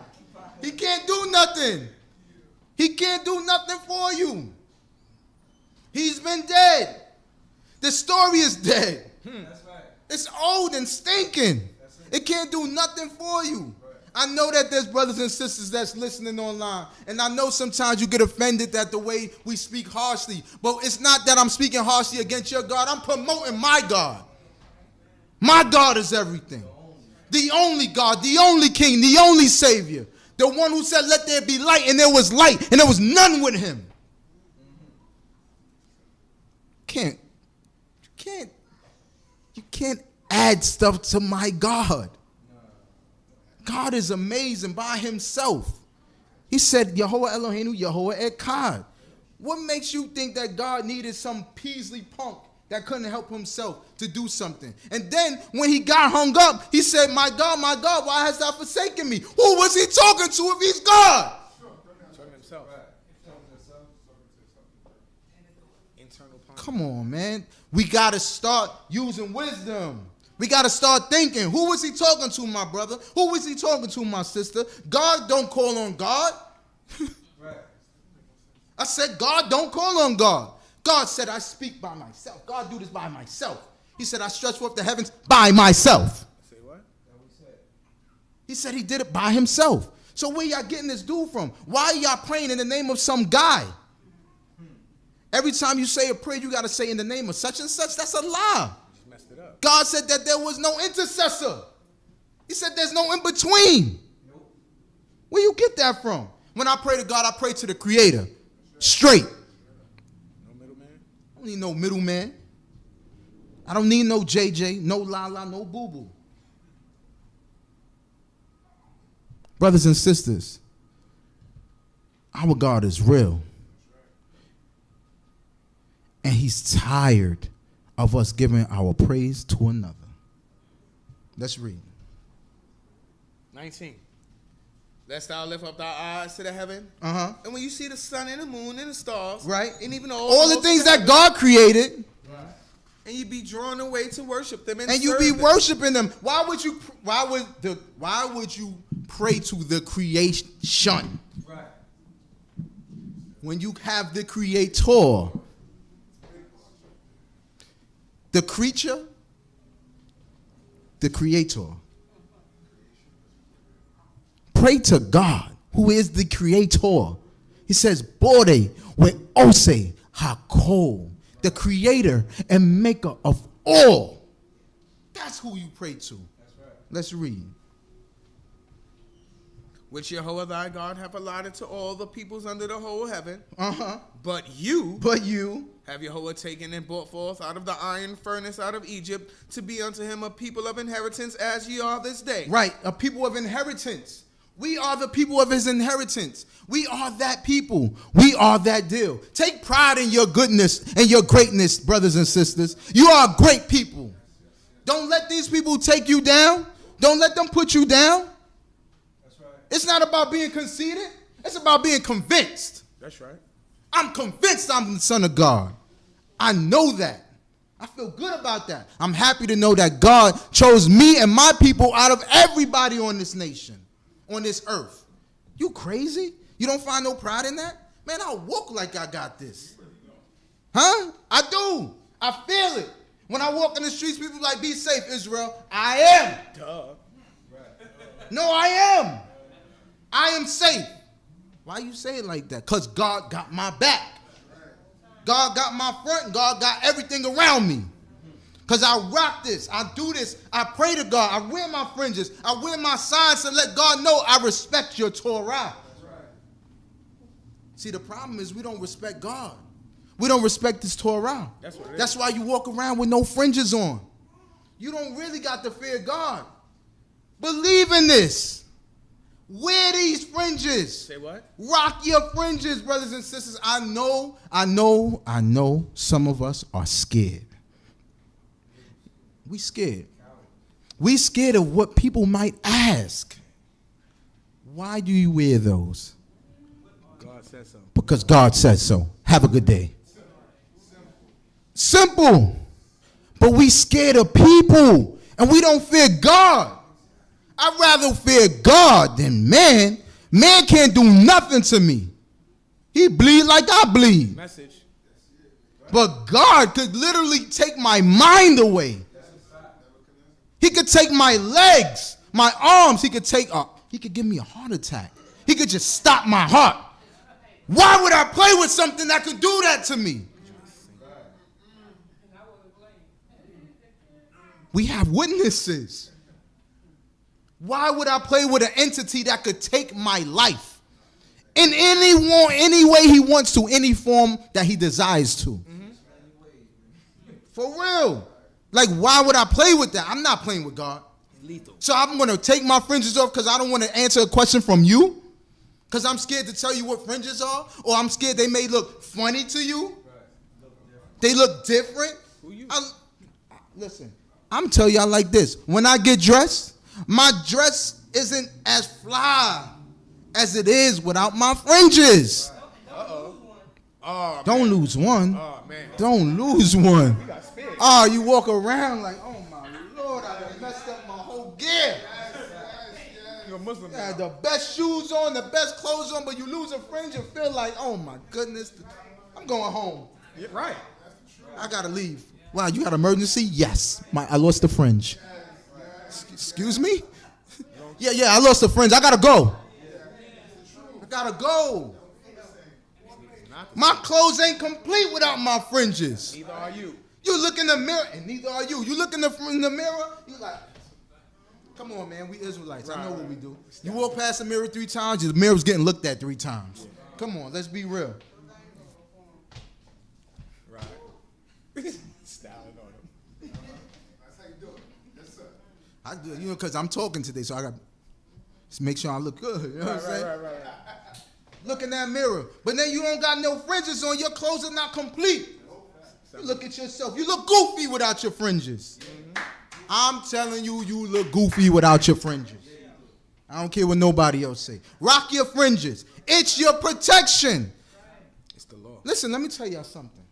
He can't do nothing. He can't do nothing for you. He's been dead. The story is dead. That's right. It's old and stinking. It can't do nothing for you. I know that there's brothers and sisters that's listening online, and I know sometimes you get offended at the way we speak harshly, but it's not that I'm speaking harshly against your God. I'm promoting my God. My God is everything. The only God, the only King, the only Savior, the one who said, let there be light, and there was light, and there was none with him. You can't add stuff to my God. God is amazing by himself. He said, Yehovah Eloheinu, Yehovah Echad. What makes you think that God needed some Peasley punk that couldn't help himself to do something? And then when he got hung up, he said, my God, why hast thou forsaken me? Who was he talking to if he's God? Talking himself. Come on, man. We got to start using wisdom. We got to start thinking. Who was he talking to, my brother? Who was he talking to, my sister? God don't call on God. Right. I said, God don't call on God. God said, I speak by myself. God do this by myself. He said, I stretch forth the heavens by myself. Say what? He said he did it by himself. So where y'all getting this dude from? Why are y'all praying in the name of some guy? Every time you say a prayer, you got to say in the name of such and such. That's a lie. God said that there was no intercessor. He said there's no in between. Nope. Where you get that from? When I pray to God, I pray to the Creator. Straight. No middleman? I don't need no middleman. I don't need no JJ, no Lala, no Boo Boo. Brothers and sisters, our God is real. And he's tired of us giving our praise to another. Let's read. 19. Lest thou lift up thy eyes to the heaven. Uh-huh. And when you see the sun and the moon and the stars. Right. And even all the things that God created. Right. And you be drawn away to worship them. And you be worshiping them. Why would you pray to the creation? Right. When you have the Creator. The creature, the Creator. Pray to God, who is the Creator. He says, Bode we ose hakol, the Creator and Maker of all. That's who you pray to. That's right. Let's read. Which Yehovah thy God hath allotted to all the peoples under the whole heaven. Uh-huh. But you have Yehovah taken and brought forth out of the iron furnace out of Egypt to be unto him a people of inheritance as ye are this day. Right, a people of inheritance. We are the people of his inheritance. We are that people. We are that deal. Take pride in your goodness and your greatness, brothers and sisters. You are great people. Don't let these people take you down. Don't let them put you down. It's not about being conceited. It's about being convinced. That's right. I'm convinced I'm the son of God. I know that. I feel good about that. I'm happy to know that God chose me and my people out of everybody on this nation, on this earth. You crazy? You don't find no pride in that? Man, I walk like I got this. Huh? I do. I feel it. When I walk in the streets, people like, be safe, Israel. I am. Duh. No, I am. I am safe. Why you say it like that? Because God got my back. God got my front and God got everything around me. Because I rock this. I do this. I pray to God. I wear my fringes. I wear my signs to let God know I respect your Torah. See, the problem is we don't respect God. We don't respect this Torah. That's why you walk around with no fringes on. You don't really got to fear God. Believe in this. Wear these fringes. Say what? Rock your fringes, brothers and sisters. I know some of us are scared. We scared. We scared of what people might ask. Why do you wear those? God said so. Because God said so. Have a good day. Simple. But we scared of people, and we don't fear God. I'd rather fear God than man. Man can't do nothing to me. He bleed like I bleed. Message. But God could literally take my mind away. He could take my legs, my arms. He could give me a heart attack. He could just stop my heart. Why would I play with something that could do that to me? We have witnesses. Why would I play with an entity that could take my life in any way he wants to, any form that he desires to? For real. Like, why would I play with that? I'm not playing with God. Lethal. So I'm going to take my fringes off because I don't want to answer a question from you, because I'm scared to tell you what fringes are, or I'm scared they may look funny to you. They look different. Who you? Listen, I'm telling y'all like this. When I get dressed, my dress isn't as fly as it is without my fringes. Uh-oh. Oh, Don't lose one. Oh, man. Don't lose one. You got spared. Oh, you walk around like, oh my Lord, I done messed up my whole gear. You're a Muslim. You had the best shoes on, the best clothes on, but you lose a fringe and feel like, oh my goodness, I'm going home. Yeah, right. I gotta leave. Wow, you had an emergency? Yes. I lost the fringe. Excuse me? Yeah, I lost the fringe. I gotta go. I gotta go. My clothes ain't complete without my fringes. Neither are you. You look in the mirror, and neither are you. You look in the mirror, you like, come on, man, we Israelites. I know what we do. You walk past the mirror 3 times, the mirror's getting looked at 3 times. Come on, let's be real. Right. Styling on him. That's how you do it. Yes, sir. I do, because I'm talking today, so I got to make sure I look good. You know what I'm saying? Right. Look in that mirror. But then you don't got no fringes on. Your clothes are not complete. You look at yourself. You look goofy without your fringes. I'm telling you, you look goofy without your fringes. I don't care what nobody else say. Rock your fringes. It's your protection. It's the law. Listen, let me tell y'all something.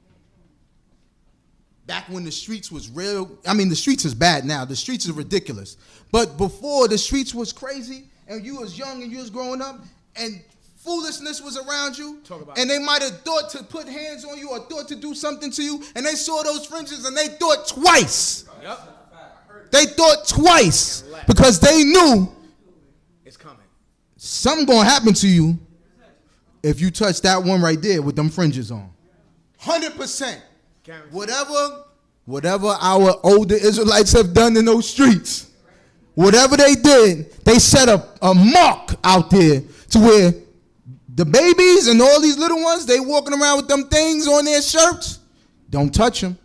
Back when the streets was real, I mean, the streets is bad now. The streets is ridiculous. But before, the streets was crazy, and you was young and you was growing up, and foolishness was around you, and they might have thought to put hands on you or thought to do something to you, and they saw those fringes and they thought twice. Yep. They thought twice because they knew It's coming. something going to happen to you if you touch that one right there with them fringes on. 100%. Guaranteed. Whatever our older Israelites have done in those streets, whatever they did, they set up a mark out there to where the babies and all these little ones, they walking around with them things on their shirts. Don't touch them.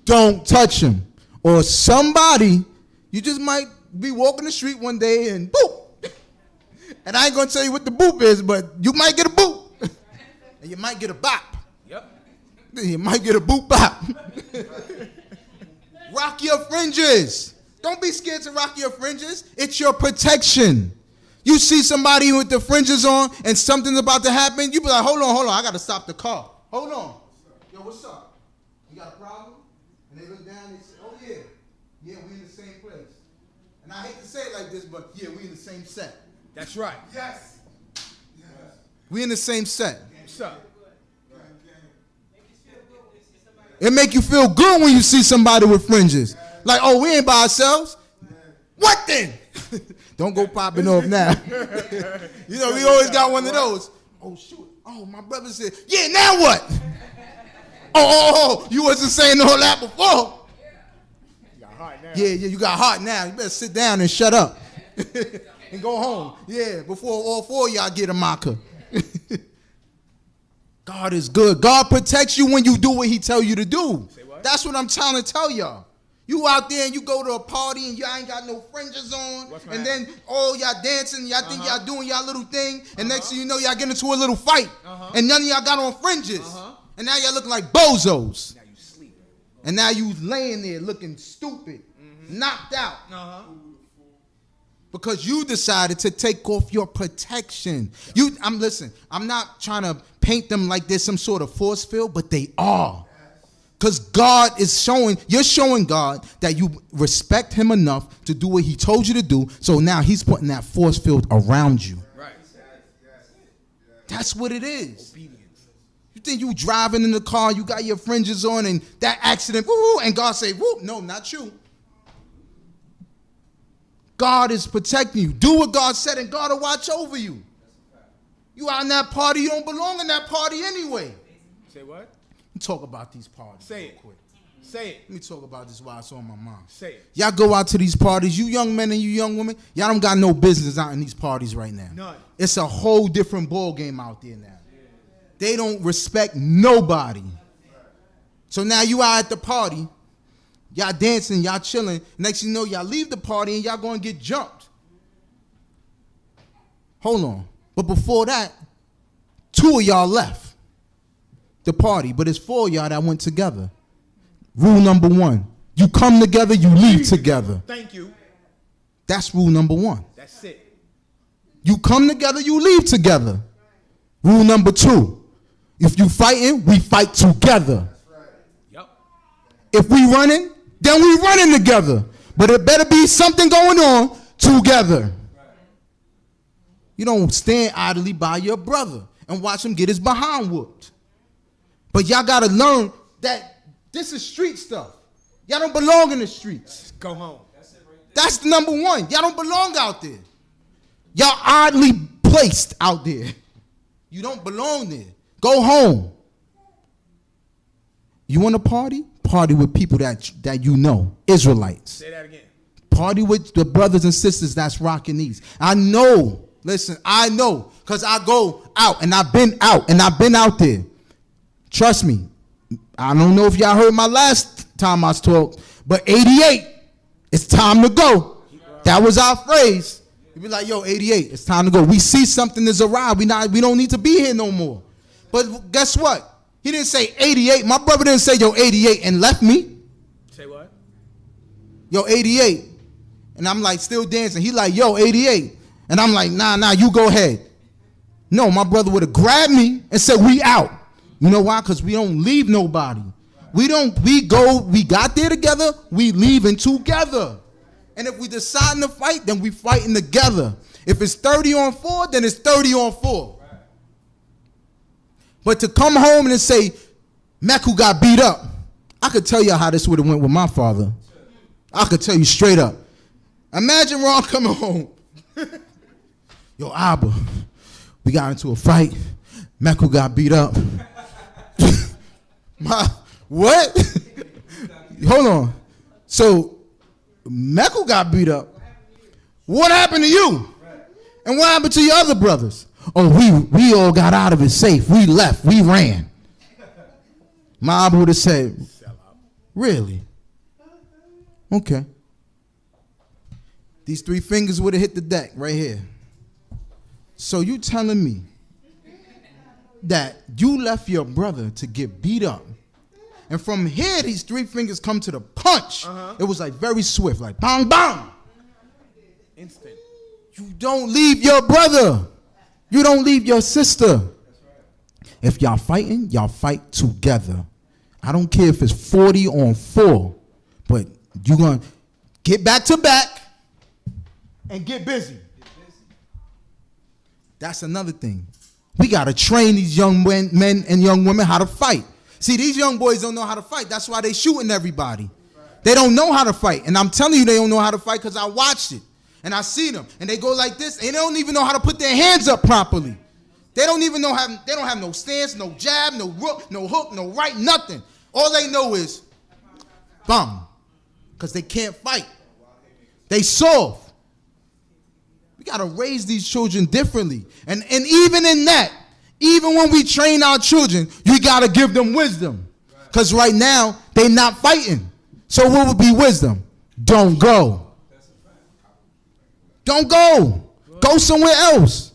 Don't touch them. Or somebody, you just might be walking the street one day and boop. And I ain't going to tell you what the boop is, but you might get a boop. And you might get a bop. Yep. You might get a boop bop. Rock your fringes. Don't be scared to rock your fringes. It's your protection. You see somebody with the fringes on and something's about to happen, you be like, hold on, I got to stop the car. Hold on. Yo, what's up? You got a problem? And they look down and they say, oh, yeah. Yeah, we in the same place. And I hate to say it like this, but yeah, we in the same set. That's right. Yes. We in the same set. What's up? It make you feel good when you see somebody with fringes. Like, oh, we ain't by ourselves. What then? Don't go popping off now. You know, we always got one of those. Oh, shoot. Oh, my brother said, yeah, now what? Oh, you wasn't saying all that before. You got hot now. Yeah, you got hot now. You better sit down and shut up. And go home. Yeah, before all 4 of y'all get a mocker. God is good. God protects you when you do what he tell you to do. Say what? That's what I'm trying to tell y'all. You out there and you go to a party and y'all ain't got no fringes on, and then y'all dancing, y'all think y'all doing y'all little thing, and next thing you know y'all get into a little fight, and none of y'all got on fringes, and now y'all looking like bozos. Now you sleep. And now you laying there looking stupid, knocked out. Because you decided to take off your protection. I'm not trying to paint them like there's some sort of force field, but they are. Because God is you're showing God that you respect him enough to do what he told you to do. So now he's putting that force field around you. Right. That's what it is. Obedience. You think you driving in the car, you got your fringes on, and that accident, woo, and God say, woo, no, not you. God is protecting you. Do what God said, and God will watch over you. You out in that party, you don't belong in that party anyway. Say what? Let me talk about these parties. Say real it. quick. Say it. Let me talk about this while it's on my mind. Say it. Y'all go out to these parties, you young men and you young women, y'all don't got no business out in these parties right now. None. It's a whole different ball game out there now. They don't respect nobody. So now you out at the party, y'all dancing, y'all chilling. Next thing you know, y'all leave the party and y'all going to get jumped. Hold on. But before that, 2 of y'all left the party, but it's 4 of y'all that went together. Rule number 1, you come together, you leave together. Thank you. That's rule number 1. That's it. You come together, you leave together. Rule number 2, if you fighting, we fight together. Yep. If we running, then we running together. But it better be something going on together. You don't stand idly by your brother and watch him get his behind whooped. But y'all got to learn that this is street stuff. Y'all don't belong in the streets. Go home. That's the number 1. Y'all don't belong out there. Y'all oddly placed out there. You don't belong there. Go home. You want to party? Party with people that you know. Israelites. Say that again. Party with the brothers and sisters that's rocking these. I know. Listen, I know. Because I go out and I've been out and I've been out there. Trust me. I don't know if y'all heard my last time I talked, but 88, it's time to go. That was our phrase. You be like, yo, 88, it's time to go. We see something that's arrived. We don't need to be here no more. But guess what? He didn't say 88. My brother didn't say, yo, 88 and left me. Say what? Yo, 88. And I'm like still dancing. He like, yo, 88. And I'm like, nah, you go ahead. No, my brother would have grabbed me and said, we out. You know why? Because we don't leave nobody. We got there together, we leaving together. And if we deciding to fight, then we fighting together. If it's 30 on 4, then it's 30 on 4. But to come home and say, Meku got beat up, I could tell you how this would have went with my father. I could tell you straight up. Imagine Ron coming home. Yo, Abba, we got into a fight. Meku got beat up. What? Hold on. So, Meku got beat up. What happened to you? And what happened to your other brothers? Oh, we all got out of it safe. We left. We ran. My Abba would have said, really? Okay. These 3 fingers would have hit the deck right here. So you telling me that you left your brother to get beat up, and from here these 3 fingers come to the punch. It was like very swift, like bang, bang. Instant. You don't leave your brother. You don't leave your sister. If y'all fighting, y'all fight together. I don't care if it's 40 on 4, but you're going to get back to back and get busy. That's another thing. We got to train these young men and young women how to fight. See, these young boys don't know how to fight. That's why they shooting everybody. They don't know how to fight. And I'm telling you they don't know how to fight because I watched it. And I see them. And they go like this. And they don't even know how to put their hands up properly. They don't even know they don't have no stance, no jab, no hook, no right, nothing. All they know is, bum. Because they can't fight. They soft. We got to raise these children differently. And even in that, even when we train our children, you got to give them wisdom. Because right now, they're not fighting. So what would be wisdom? Don't go. Don't go. Go somewhere else.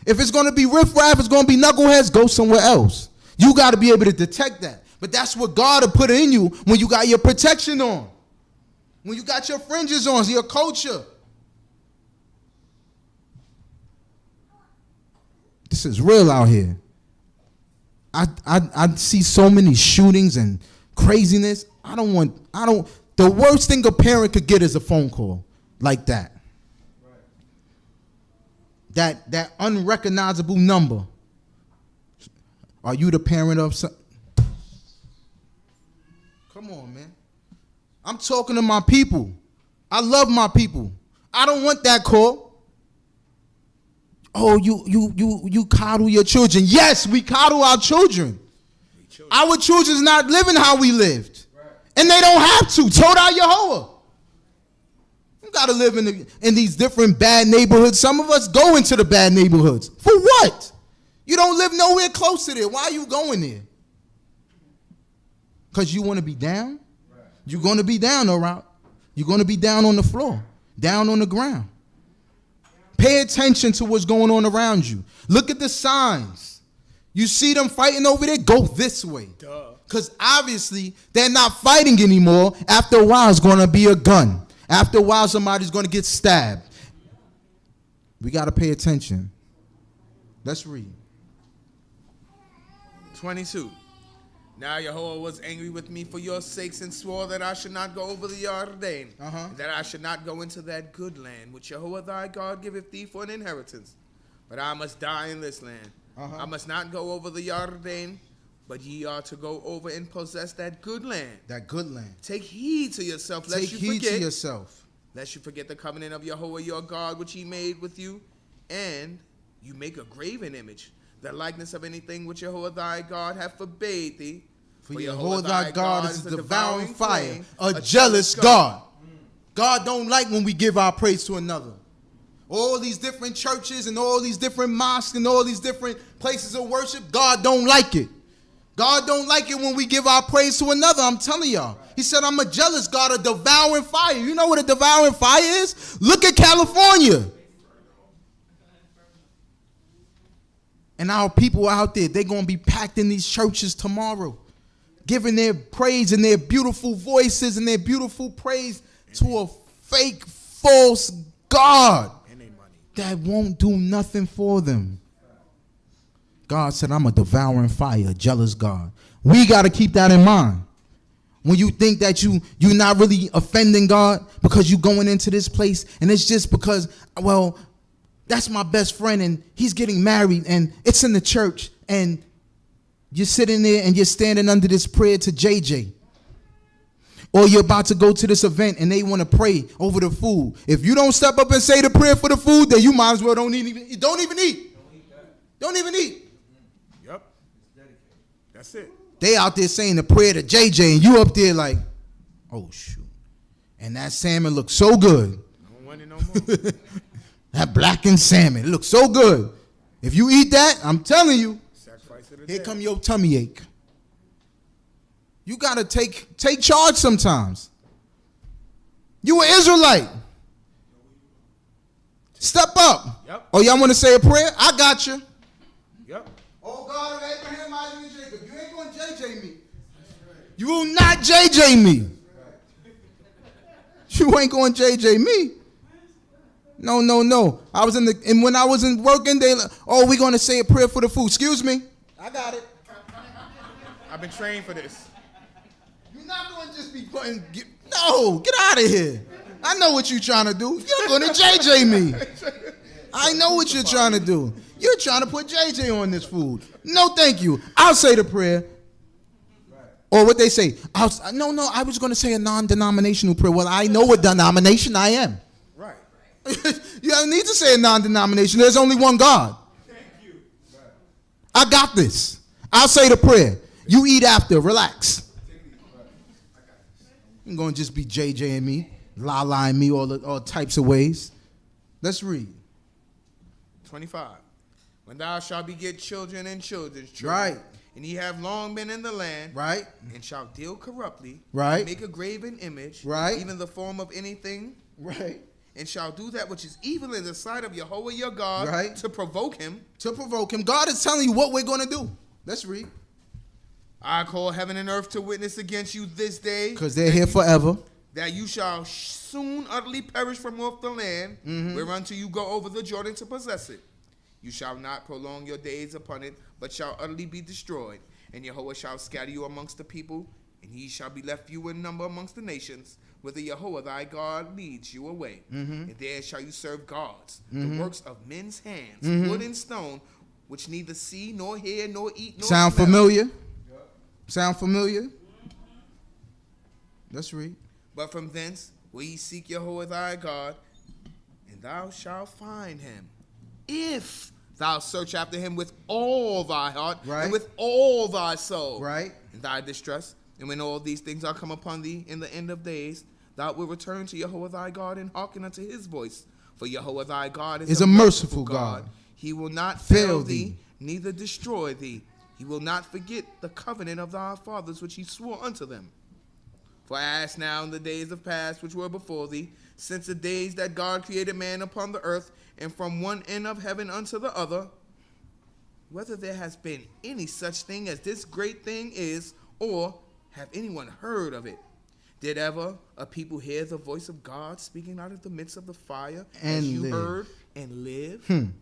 If it's going to be riffraff, it's going to be knuckleheads, go somewhere else. You got to be able to detect that. But that's what God will put in you when you got your protection on. When you got your fringes on, your culture. This is real out here. I see so many shootings and craziness. The worst thing a parent could get is a phone call like that. That unrecognizable number. Are you the parent of some? Come on, man. I'm talking to my people. I love my people. I don't want that call. Oh, you coddle your children. Yes, we coddle our children. Our children's not living how we lived. Right. And they don't have to. Torah Yehovah. You got to live in these different bad neighborhoods. Some of us go into the bad neighborhoods. For what? You don't live nowhere close to there. Why are you going there? Because you want to be down? Right. You're going to be down, all right? You're going to be down on the floor, down on the ground. Pay attention to what's going on around you. Look at the signs. You see them fighting over there? Go this way. Because obviously they're not fighting anymore. After a while, it's going to be a gun. After a while, somebody's going to get stabbed. We got to pay attention. Let's read. 22. Now Yahweh was angry with me for your sakes and swore that I should not go over the Jordan, that I should not go into that good land which Yahweh thy God giveth thee for an inheritance. But I must die in this land. I must not go over the Jordan, but ye are to go over and possess that good land. That good land. Take heed to yourself, lest you forget. Take heed to yourself. Lest you forget the covenant of Yahweh your God, which he made with you, and you make a graven image, the likeness of anything which Yahweh thy God hath forbade thee. For Yahweh thy God is a devouring fire, a jealous God. God don't like when we give our praise to another. All these different churches and all these different mosques and all these different places of worship, God don't like it. God don't like it when we give our praise to another. I'm telling y'all. He said, I'm a jealous God, a devouring fire. You know what a devouring fire is? Look at California. And our people out there, they're going to be packed in these churches tomorrow, giving their praise and their beautiful voices and their beautiful praise to a fake, false God that won't do nothing for them. God said, I'm a devouring fire, a jealous God. We got to keep that in mind. When you think that you're not really offending God because you're going into this place and it's just because, well, that's my best friend and he's getting married and it's in the church and you're sitting there and you're standing under this prayer to JJ. Or you're about to go to this event and they want to pray over the food. If you don't step up and say the prayer for the food, then you might as well don't even eat. Don't even eat. Yep. That's it. They out there saying the prayer to JJ and you up there like, oh shoot. And that salmon looks so good. I don't want it no more. That blackened salmon, it looks so good. If you eat that, I'm telling you, here come your tummy ache. You got to take charge sometimes. You an Israelite. Step up. Yep. Oh, y'all want to say a prayer? I got you. Yep. Oh, God of Abraham, Isaac, and Jacob, you ain't going to JJ me. You will not JJ me. You ain't going to JJ me. No. And when I wasn't working, we're going to say a prayer for the food. Excuse me. I got it. I've been trained for this. You're not going to just be putting... No, get out of here. I know what you're trying to do. You're going to JJ me. I know what you're trying to do. You're trying to put JJ on this food. No, thank you. I'll say the prayer. Or what they say. No, I was going to say a non-denominational prayer. Well, I know what denomination I am. Right. You don't need to say a non-denomination. There's only one God. I got this. I'll say the prayer. You eat after. Relax. I'm going to just be JJ and me, la and me, all types of ways. Let's read. 25. When thou shalt beget children and children's children. Right. And ye have long been in the land. Right. And shall deal corruptly. Right. And make a graven image. Right. Even the form of anything. Right. And shall do that which is evil in the sight of Yahweh your God. Right. To provoke him. To provoke him. God is telling you what we're going to do. Let's read. I call heaven and earth to witness against you this day. Because they're here forever. That you shall soon utterly perish from off the land, whereunto you go over the Jordan to possess it. You shall not prolong your days upon it, but shall utterly be destroyed. And Yahweh shall scatter you amongst the people, and ye shall be left few in number amongst the nations, whither Yahweh thy God leads you away. And there shall you serve gods, the works of men's hands, wood and stone, which neither see, nor hear, nor eat, nor Sound smell. familiar? Sound familiar? Let's read. But from thence will ye seek Yahweh thy God, and thou shalt find him, if thou search after him with all thy heart, and with all thy soul, and thy distress. And when all these things are come upon thee in the end of days, thou wilt return to Yahweh thy God and hearken unto his voice. For Yahweh thy God is a merciful God. He will not fail thee, neither destroy thee. He will not forget the covenant of thy fathers which he swore unto them. For as now in the days of past which were before thee, since the days that God created man upon the earth, and from one end of heaven unto the other, whether there has been any such thing as this great thing is, or have anyone heard of it? Did ever a people hear the voice of God speaking out of the midst of the fire, as you heard, and live?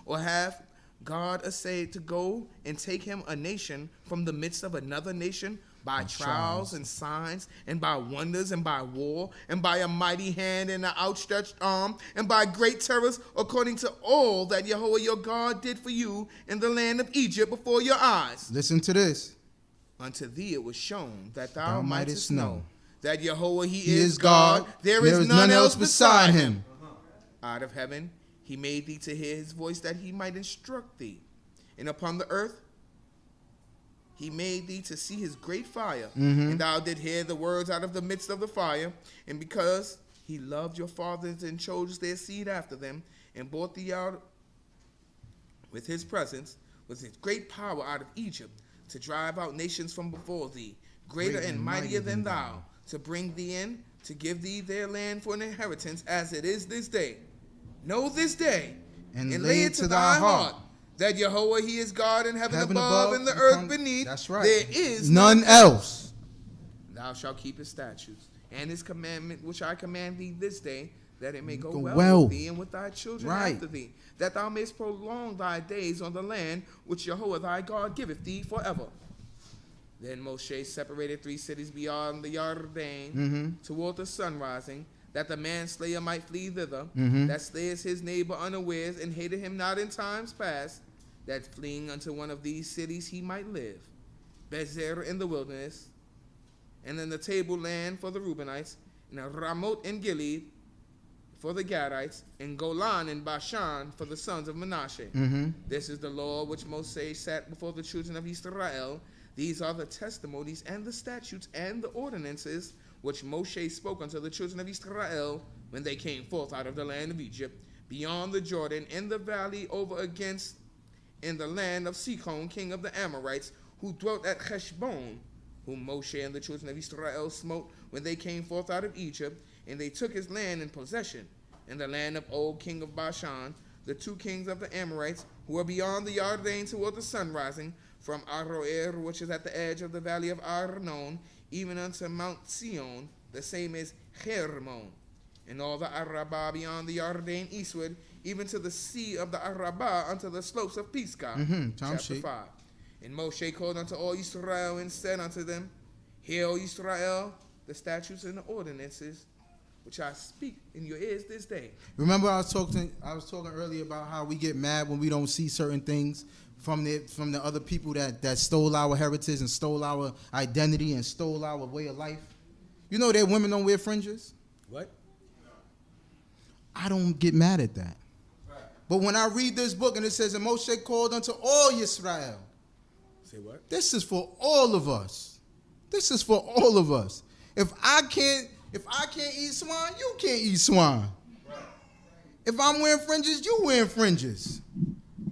Or have God essayed to go and take him a nation from the midst of another nation, by trials and signs, and by wonders, and by war, and by a mighty hand and an outstretched arm, and by great terrors, according to all that Yahweh your God did for you in the land of Egypt before your eyes? Listen to this. Unto thee it was shown that thou mightest know that Yahweh he is God, there is none else beside him. Out of heaven he made thee to hear his voice, that he might instruct thee. And upon the earth he made thee to see his great fire, and thou did hear the words out of the midst of the fire. And because he loved your fathers and chose their seed after them, and brought thee out with his presence, with his great power out of Egypt, to drive out nations from before thee, greater and mightier than thou, to bring thee in, to give thee their land for an inheritance, as it is this day. Know this day, and lay it to thy heart, that Yahweh he is God in heaven above and the earth beneath. That's right. There is none else. Thou shalt keep his statutes and his commandment, which I command thee this day, that it may go well with thee and with thy children after thee, that thou mayest prolong thy days on the land which Yahweh thy God giveth thee forever. Then Moshe separated 3 cities beyond the Jordan toward the sun rising, that the manslayer might flee thither, that slayeth his neighbor unawares, and hated him not in times past, that fleeing unto one of these cities he might live. Bezer in the wilderness, and in the tableland for the Reubenites, and Ramoth in Gilead for the Gadites, and Golan in Bashan for the sons of Manasseh. This is the law which Moses set before the children of Yisrael. These are the testimonies and the statutes and the ordinances which Moshe spoke unto the children of Israel when they came forth out of the land of Egypt, beyond the Jordan, in the valley over against, in the land of Sihon, king of the Amorites, who dwelt at Heshbon, whom Moshe and the children of Israel smote when they came forth out of Egypt, and they took his land in possession, in the land of Og, king of Bashan, the 2 kings of the Amorites, who are beyond the Jordan toward the sun rising, from Aroer, which is at the edge of the valley of Arnon, even unto Mount Sion, the same as Hermon, and all the Arabah beyond the Jordan eastward, even to the sea of the Arabah, unto the slopes of Pisgah. Chapter 5. And Moshe called unto all Israel and said unto them, Hear, O Israel, the statutes and the ordinances which I speak in your ears this day. Remember I was talking earlier about how we get mad when we don't see certain things from the other people that stole our heritage and stole our identity and stole our way of life. You know that women don't wear fringes? What? I don't get mad at that. Right. But when I read this book and it says, and Moshe called unto all Yisrael. Say what? This is for all of us. This is for all of us. If I can't eat swine, you can't eat swine. Right. If I'm wearing fringes, you wearing fringes.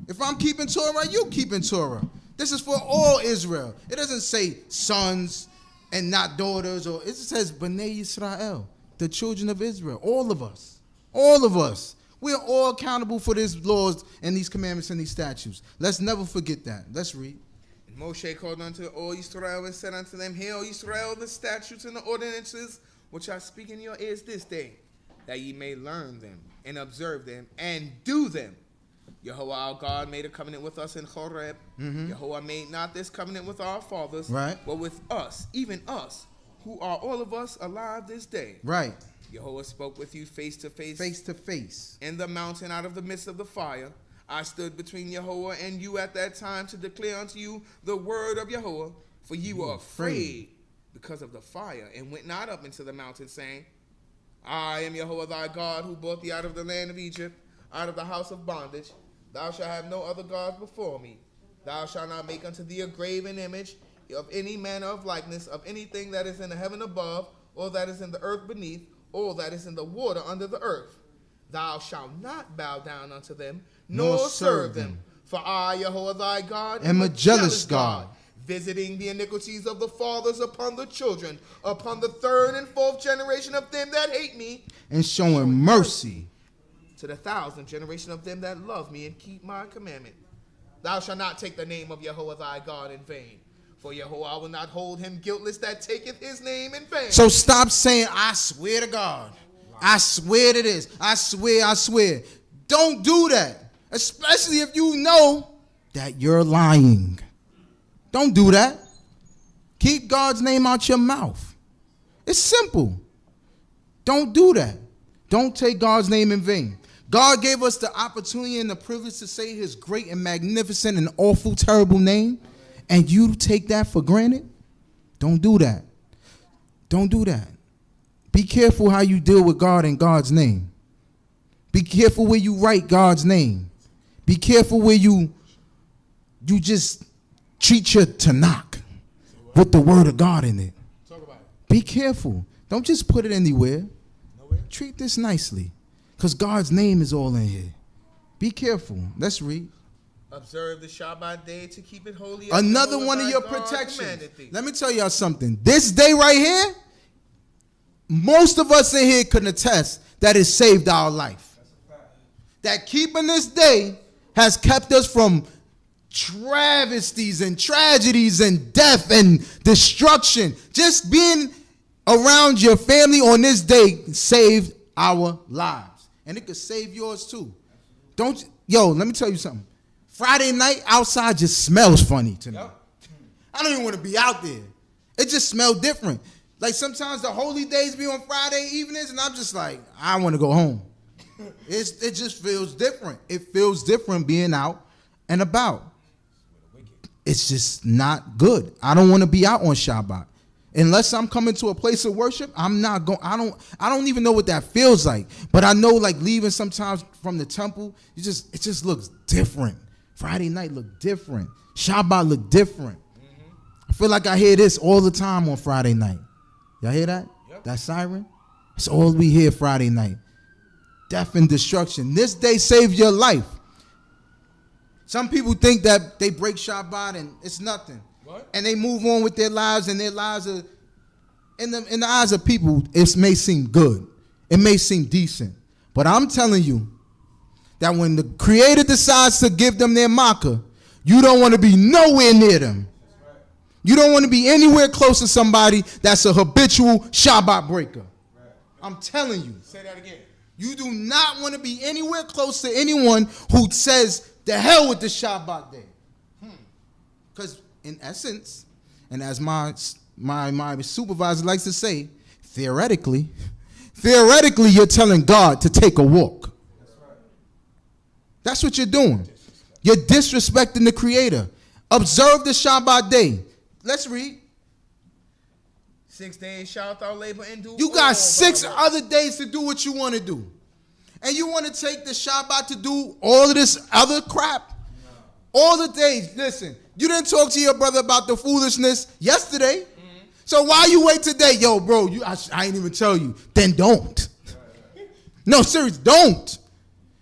If I'm keeping Torah, you keeping Torah. This is for all Israel. It doesn't say sons and not daughters, or it says B'nai Yisrael, the children of Israel. All of us. All of us. We are all accountable for these laws and these commandments and these statutes. Let's never forget that. Let's read. And Moshe called unto all Israel and said unto them, Hear, O Israel, the statutes and the ordinances which I speak in your ears this day, that ye may learn them and observe them and do them. Yahweh our God made a covenant with us in Horeb. Yahweh made not this covenant with our fathers, Right. but with us, even us, who are all of us alive this day. Right. Yahweh spoke with you face to face. Face to face. In the mountain out of the midst of the fire. I stood between Yahweh and you at that time to declare unto you the word of Yahweh. For ye were afraid because of the fire, and went not up into the mountain, saying, I am Yahweh thy God, who brought thee out of the land of Egypt, out of the house of bondage. Thou shalt have no other gods before me. Thou shalt not make unto thee a graven image of any manner of likeness, of anything that is in the heaven above, or that is in the earth beneath, or that is in the water under the earth. Thou shalt not bow down unto them, nor serve them. For I, Yahweh thy God, am a jealous God, visiting the iniquities of the fathers upon the children, upon the third and fourth generation of them that hate me, and showing mercy to the 1,000th generation of them that love me and keep my commandment. Thou shalt not take the name of Yahweh thy God in vain. For Yahweh will not hold him guiltless that taketh his name in vain. So stop saying, I swear to God. I swear to this. I swear, I swear. Don't do that. Especially if you know that you're lying. Don't do that. Keep God's name out your mouth. It's simple. Don't do that. Don't take God's name in vain. God gave us the opportunity and the privilege to say his great and magnificent and awful, terrible name, and you take that for granted? Don't do that. Don't do that. Be careful how you deal with God in God's name. Be careful where you write God's name. Be careful where you just treat your Tanakh with the word of God in it. Talk about it. Be careful. Don't just put it anywhere. Treat this nicely, because God's name is all in here. Be careful. Let's read. Observe the Shabbat day to keep it holy. Another one of your protections. Let me tell y'all something. This day right here, most of us in here can attest that it saved our life. That keeping this day has kept us from travesties and tragedies and death and destruction. Just being around your family on this day saved our lives. And it could save yours too. Let me tell you something. Friday night outside just smells funny to me. I don't even want to be out there. It just smells different. Like sometimes the holy days be on Friday evenings and I'm just like, I want to go home. It just feels different. It feels different being out and about. It's just not good. I don't want to be out on Shabbat. Unless I'm coming to a place of worship, I'm not going. I don't even know what that feels like. But I know, like, leaving sometimes from the temple, it just looks different. Friday night look different. Shabbat look different. I feel like I hear this all the time on Friday night. Y'all hear that? Yep. That siren? That's all we hear Friday night. Death and destruction. This day saved your life. Some people think that they break Shabbat and it's nothing. What? And they move on with their lives, and their lives are, in the eyes of people, it may seem good. It may seem decent. But I'm telling you that when the Creator decides to give them their makkah, you don't want to be nowhere near them. Right. You don't want to be anywhere close to somebody that's a habitual Shabbat breaker. Right. I'm telling you. Say that again. You do not want to be anywhere close to anyone who says, the hell with the Shabbat day. Because in essence, and as my supervisor likes to say, theoretically, you're telling God to take a walk. That's right. That's what you're doing. You're disrespecting the Creator. Observe the Shabbat day. Let's read. 6 days shalt thou labor and do. You got 6 other days to do what you want to do. And you want to take the Shabbat to do all of this other crap? No. All the days. Listen, you didn't talk to your brother about the foolishness yesterday. Mm-hmm. So why you wait today? Yo, bro, I ain't even tell you. Then don't. Right. No, seriously, don't.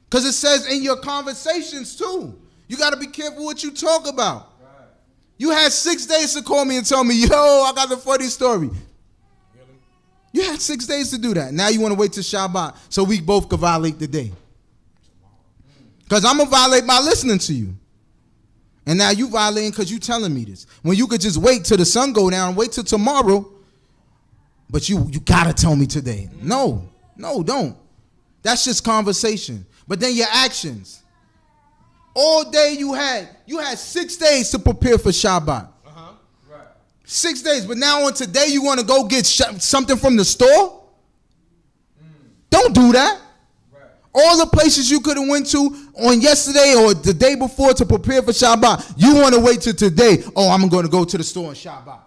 Because it says in your conversations too. You got to be careful what you talk about. Right. You had 6 days to call me and tell me, yo, I got the funny story. You had 6 days to do that. Now you want to wait till Shabbat so we both can violate the day. Because I'm going to violate by listening to you. And now you violating because you telling me this. When you could just wait till the sun go down, wait till tomorrow. But you got to tell me today. No, don't. That's just conversation. But then your actions. All day you had 6 days to prepare for Shabbat. Right. 6 days, but now on today you want to go get something from the store? Don't do that. Right. All the places you could have went to on yesterday or the day before to prepare for Shabbat, you want to wait till today. Oh, I'm going to go to the store on Shabbat.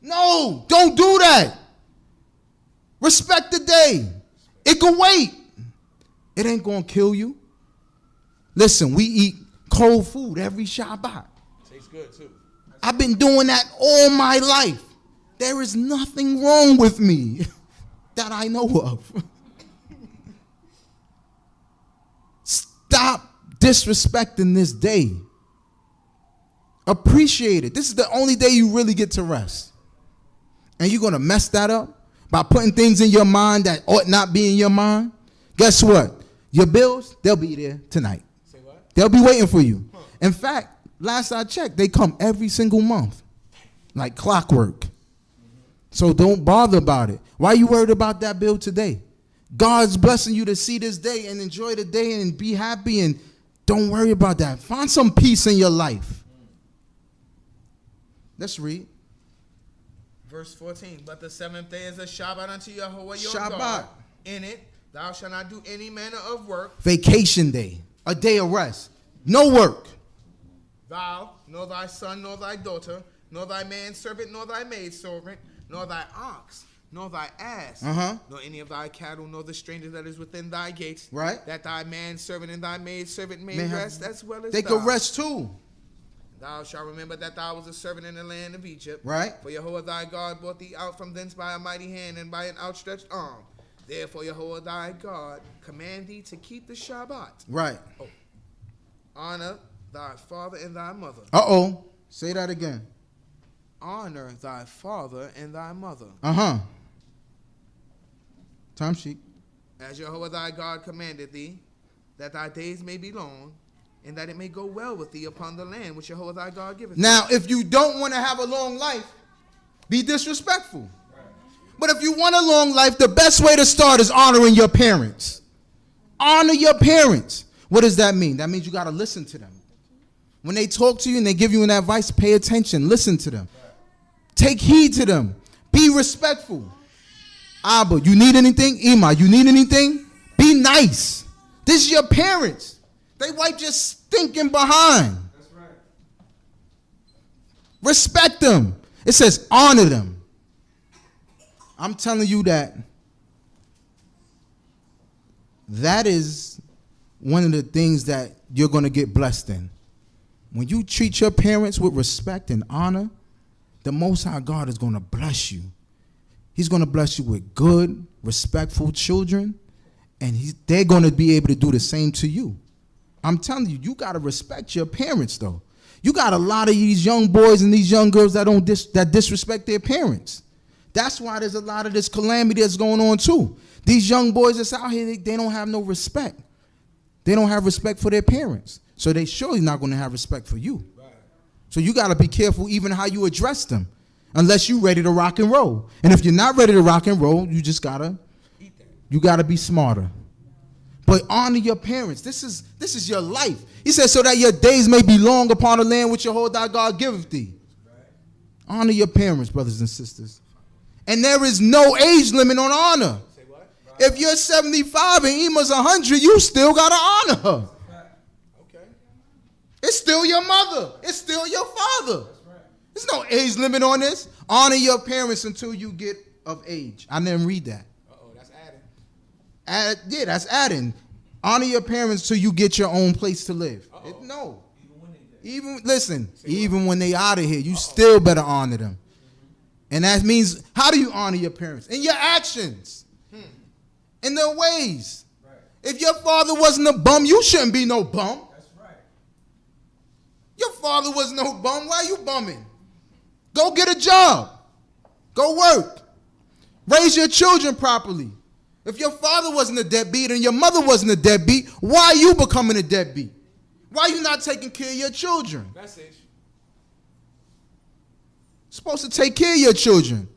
No, don't do that. Respect the day. It can wait. It ain't going to kill you. Listen, we eat cold food every Shabbat. Tastes good too. I've been doing that all my life. There is nothing wrong with me that I know of. Stop disrespecting this day. Appreciate it. This is the only day you really get to rest. And you're going to mess that up by putting things in your mind that ought not be in your mind? Guess what? Your bills, they'll be there tonight. Say what? They'll be waiting for you. In fact, last I checked, they come every single month, like clockwork. So don't bother about it. Why are you worried about that bill today? God's blessing you to see this day and enjoy the day and be happy, and don't worry about that. Find some peace in your life. Let's read. Verse 14. But the 7th day is a Shabbat unto Yahweh your Shabbat. God. In it thou shalt not do any manner of work. Vacation day, a day of rest. No work. Thou, nor thy son, nor thy daughter, nor thy manservant, nor thy maidservant, nor thy ox, nor thy ass, nor any of thy cattle, nor the stranger that is within thy gates. Right. That thy manservant and thy maidservant may rest as well as they thou. could rest too. Thou shalt remember that thou was a servant in the land of Egypt. Right. For Yahweh thy God brought thee out from thence by a mighty hand and by an outstretched arm. Therefore Yahweh thy God command thee to keep the Shabbat. Right. Oh. Honor thy father and thy mother. Uh-oh. Say that again. Honor thy father and thy mother. Time sheet. As Yahweh thy God commanded thee, that thy days may be long, and that it may go well with thee upon the land which Yahweh thy God giveth thee. Now, if you don't want to have a long life, be disrespectful. But if you want a long life, the best way to start is honoring your parents. Honor your parents. What does that mean? That means you got to listen to them. When they talk to you and they give you an advice, pay attention. Listen to them. Take heed to them. Be respectful. Abba, you need anything? Ima, you need anything? Be nice. This is your parents. They wipe your stinking behind. That's right. Respect them. It says honor them. I'm telling you that is one of the things that you're going to get blessed in. When you treat your parents with respect and honor, the Most High God is going to bless you. He's going to bless you with good, respectful children, and they're going to be able to do the same to you. I'm telling you, you got to respect your parents, though. You got a lot of these young boys and these young girls that disrespect their parents. That's why there's a lot of this calamity that's going on, too. These young boys that's out here, they don't have no respect. They don't have respect for their parents. So they surely not going to have respect for you. Right. So you got to be careful even how you address them, unless you're ready to rock and roll. And if you're not ready to rock and roll, you just got to be smarter. But honor your parents. This is your life. He says, so that your days may be long upon the land which your whole thy God giveth thee. Right. Honor your parents, brothers and sisters. And there is no age limit on honor. Say what? Right. If you're 75 and Ema's 100, you still got to honor her. Right. Okay. It's still your mother. It's still your father. That's right. There's no age limit on this. Honor your parents until you get of age. I didn't read that. Uh-oh, that's adding. Yeah, that's adding. Honor your parents till you get your own place to live. No. Even when they out of here, you still better honor them. And that means, how do you honor your parents? In your actions. In their ways. Right. If your father wasn't a bum, you shouldn't be no bum. That's right. Your father was no bum. Why are you bumming? Go get a job. Go work. Raise your children properly. If your father wasn't a deadbeat and your mother wasn't a deadbeat, why are you becoming a deadbeat? Why are you not taking care of your children? Message. Supposed to take care of your children.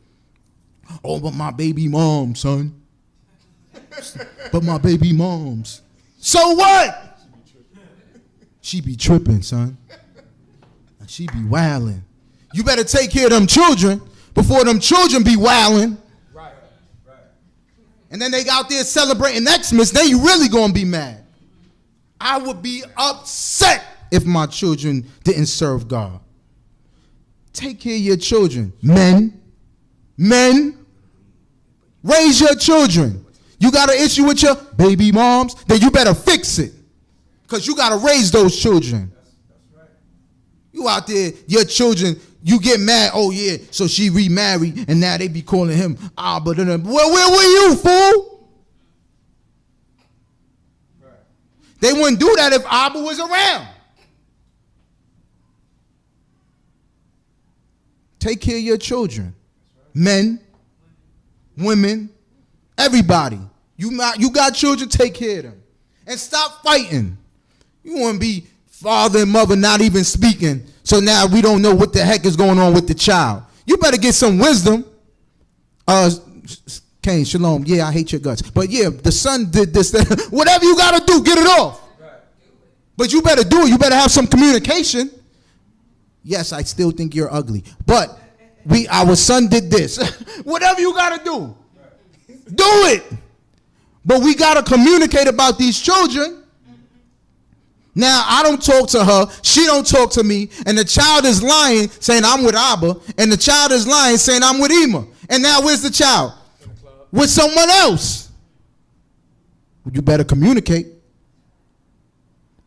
Oh, but my baby mom, son. But my baby moms. So what? She be tripping, son. She be wilding. You better take care of them children before them children be wilding. Right. And then they out there celebrating Xmas, then you really gonna be mad. I would be upset if my children didn't serve God. Take care of your children. Men, raise your children. You got an issue with your baby moms, then you better fix it. Because you got to raise those children. That's right. You out there, your children, you get mad, oh yeah, so she remarried, and now they be calling him Abba. Where were you, fool? Right. They wouldn't do that if Abba was around. Take care of your children. Men, women, everybody. You got children, take care of them. And stop fighting. You want to be father and mother not even speaking, so now we don't know what the heck is going on with the child. You better get some wisdom. Cain, Shalom, yeah, I hate your guts. But yeah, the son did this. Whatever you got to do, get it off. Right. But you better do it. You better have some communication. Yes, I still think you're ugly. But our son did this. Whatever you got to do, do it. But we got to communicate about these children. Now, I don't talk to her. She don't talk to me. And the child is lying, saying I'm with Abba. And the child is lying, saying I'm with Ema. And now where's the child? With someone else. You better communicate.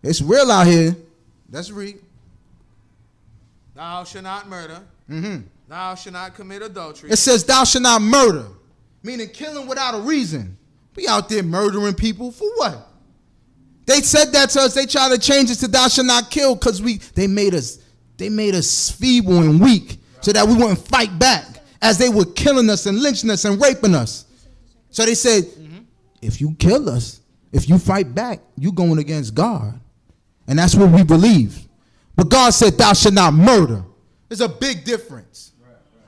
It's real out here. Let's read. Thou shalt not murder. Thou shalt not commit adultery. It says thou shalt not murder. Meaning killing without a reason. We out there murdering people for what? They said that to us. They tried to change it to thou shalt not kill because they made us feeble and weak so that we wouldn't fight back as they were killing us and lynching us and raping us. So they said, if you kill us, if you fight back, you going against God. And that's what we believe. But God said thou shalt not murder. There's a big difference.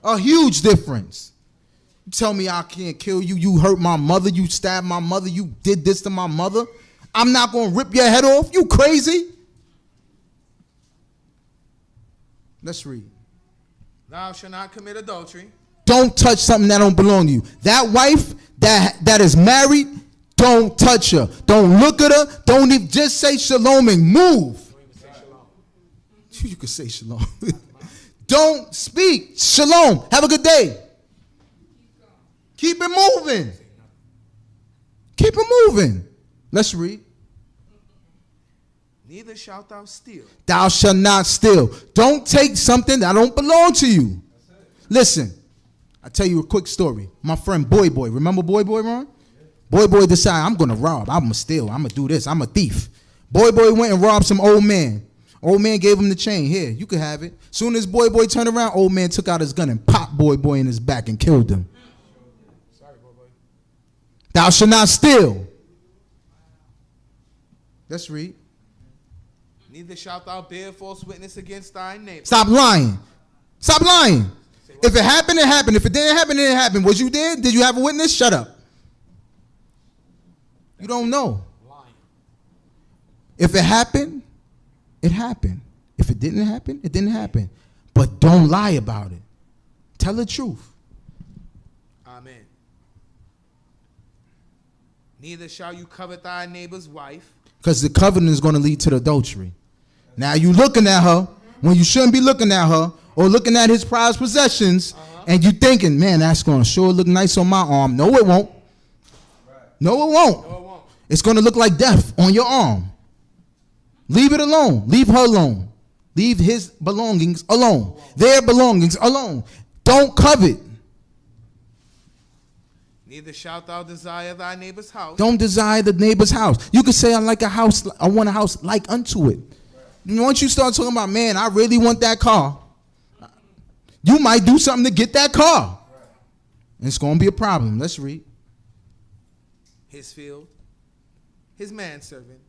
A huge difference. You tell me I can't kill you. You hurt my mother. You stabbed my mother. You did this to my mother. I'm not going to rip your head off. You crazy? Let's read. Thou shalt not commit adultery. Don't touch something that don't belong to you. That wife that is married, don't touch her. Don't look at her. Don't even just say shalom and move. You can say shalom. Don't speak. Shalom. Have a good day. Keep it moving. Keep it moving. Let's read. Neither shalt thou steal. Thou shalt not steal. Don't take something that don't belong to you. Listen, I'll tell you a quick story. My friend Boy, remember Boy, Ron? Boy decided, I'm going to rob. I'm going to steal. I'm going to do this. I'm a thief. Boy went and robbed some old man. Old man gave him the chain. Here, you can have it. Soon as Boy turned around, old man took out his gun and popped Boy in his back and killed him. Sorry, Boy. Thou shalt not steal. Let's read. Neither shalt thou bear false witness against thy neighbor. Stop lying. Stop lying. If it happened, it happened. If it didn't happen, it didn't happen. Was you there? Did you have a witness? Shut up. You don't know. Lying. If it happened, it happened. If it didn't happen, it didn't happen. But don't lie about it. Tell the truth. Amen. Neither shall you covet thy neighbor's wife. Because the covenant is going to lead to the adultery. Now you looking at her when you shouldn't be looking at her, or looking at his prized possessions, and you thinking, man, that's going to sure look nice on my arm. No, it won't. No, it won't. It's going to look like death on your arm. Leave it alone. Leave her alone. Leave his belongings alone. Their belongings alone. Don't covet. Neither shalt thou desire thy neighbor's house. Don't desire the neighbor's house. You can say, I like a house. I want a house like unto it. Once you start talking about, man, I really want that car, you might do something to get that car. And it's going to be a problem. Let's read. His field, his manservant,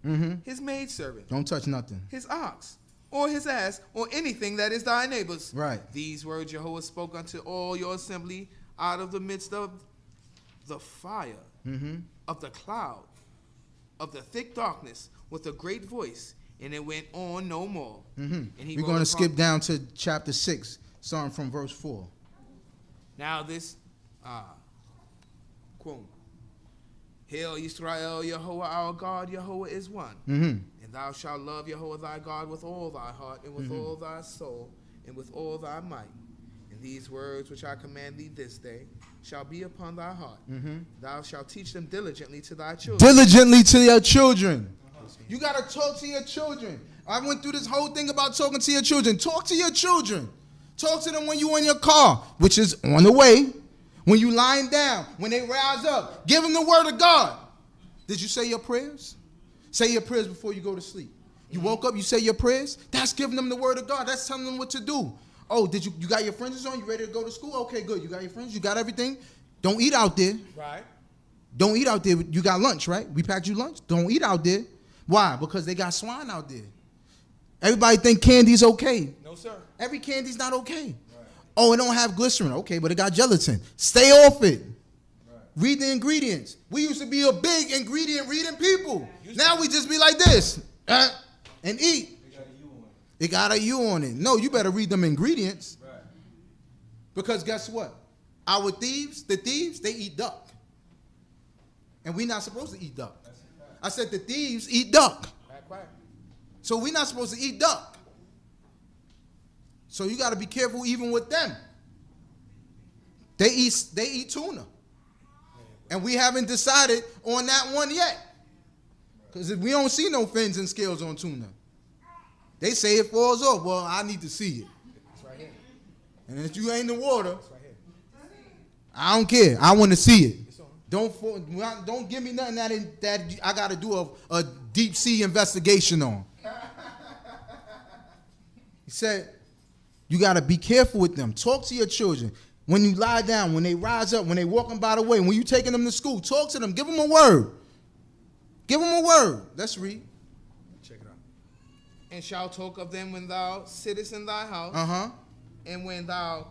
his maidservant. Don't touch nothing. His ox, or his ass, or anything that is thy neighbor's. Right. These words Jehovah spoke unto all your assembly out of the midst of the fire, of the cloud, of the thick darkness, with a great voice. And it went on no more. We're going to skip down to chapter 6, starting from verse 4. Now this, quote, Hail Yisrael, Yahweh our God, Yahweh is one. And thou shalt love Yahweh thy God with all thy heart, and with all thy soul, and with all thy might. And these words which I command thee this day shall be upon thy heart. Thou shalt teach them diligently to thy children. Diligently to your children. You got to talk to your children. I went through this whole thing about talking to your children. Talk to your children. Talk to them when you're in your car, which is on the way. When you lying down, when they rise up, give them the word of God. Did you say your prayers? Say your prayers before you go to sleep. You woke up, you say your prayers? That's giving them the word of God. That's telling them what to do. Oh, did you got your fringes on? You ready to go to school? Okay, good. You got your fringes? You got everything? Don't eat out there. Right. Don't eat out there. You got lunch, right? We packed you lunch. Don't eat out there. Why? Because they got swine out there. Everybody think candy's okay. No, sir. Every candy's not okay. Right. Oh, it don't have glycerin. Okay, but it got gelatin. Stay off it. Right. Read the ingredients. We used to be a big ingredient reading people. Now we just be like this and eat. It got a U on it. No, you better read them ingredients. Right. Because guess what? Our thieves, the thieves, they eat duck. And we're not supposed to eat duck. I said the thieves eat duck. So we're not supposed to eat duck. So you got to be careful even with them. They eat tuna. And we haven't decided on that one yet. Because we don't see no fins and scales on tuna. They say it falls off. Well, I need to see it. It's right here. And if you ain't in the water, it's right here. I don't care. I want to see it. Don't give me nothing that I got to do a deep sea investigation on. He said, you got to be careful with them. Talk to your children. When you lie down, when they rise up, when they walking by the way, when you taking them to school, talk to them. Give them a word. Give them a word. Let's read. Check it out. And shalt talk of them when thou sittest in thy house, and when thou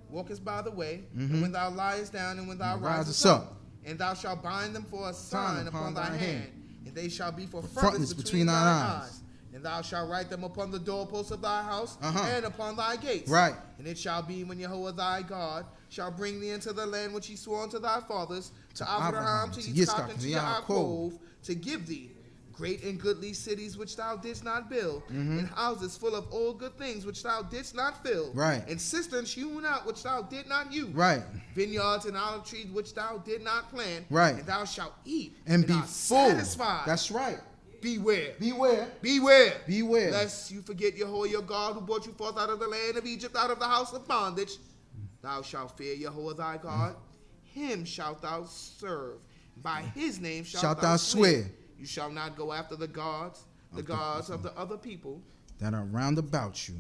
walkest by the way, and when thou liest down, and when thou risest up. And thou shalt bind them for a sign upon thy hand, and they shall be for frontlets between thine eyes. And thou shalt write them upon the doorposts of thy house and upon thy gates. Right. And it shall be when Yahweh thy God shall bring thee into the land which he swore unto thy fathers, to Abraham, to Yitzchak, and to Yaakov, to give thee great and goodly cities which thou didst not build, and houses full of all good things which thou didst not fill, and cisterns hewn out which thou did not use, vineyards and olive trees which thou did not plant, and thou shalt eat and be full. Satisfied. That's right. Beware. Beware. Beware. Beware. Lest you forget Yahweh your God, who brought you forth out of the land of Egypt, out of the house of bondage. Thou shalt fear Yahweh thy God. Him shalt thou serve. By his name shalt thou swear. You shall not go after the gods of the other people that are round about you.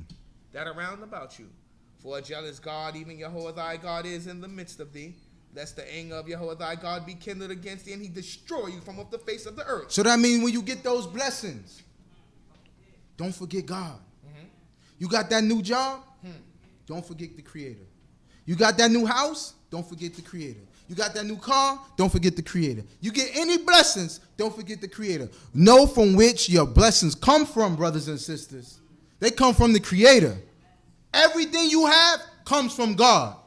For a jealous God, even Yahweh thy God, is in the midst of thee. Lest the anger of Yahweh thy God be kindled against thee, and he destroy you from off the face of the earth. So that means when you get those blessings, don't forget God. You got that new job? Don't forget the Creator. You got that new house? Don't forget the Creator. You got that new car? Don't forget the Creator. You get any blessings? Don't forget the Creator. Know from which your blessings come from, brothers and sisters. They come from the Creator. Everything you have comes from God.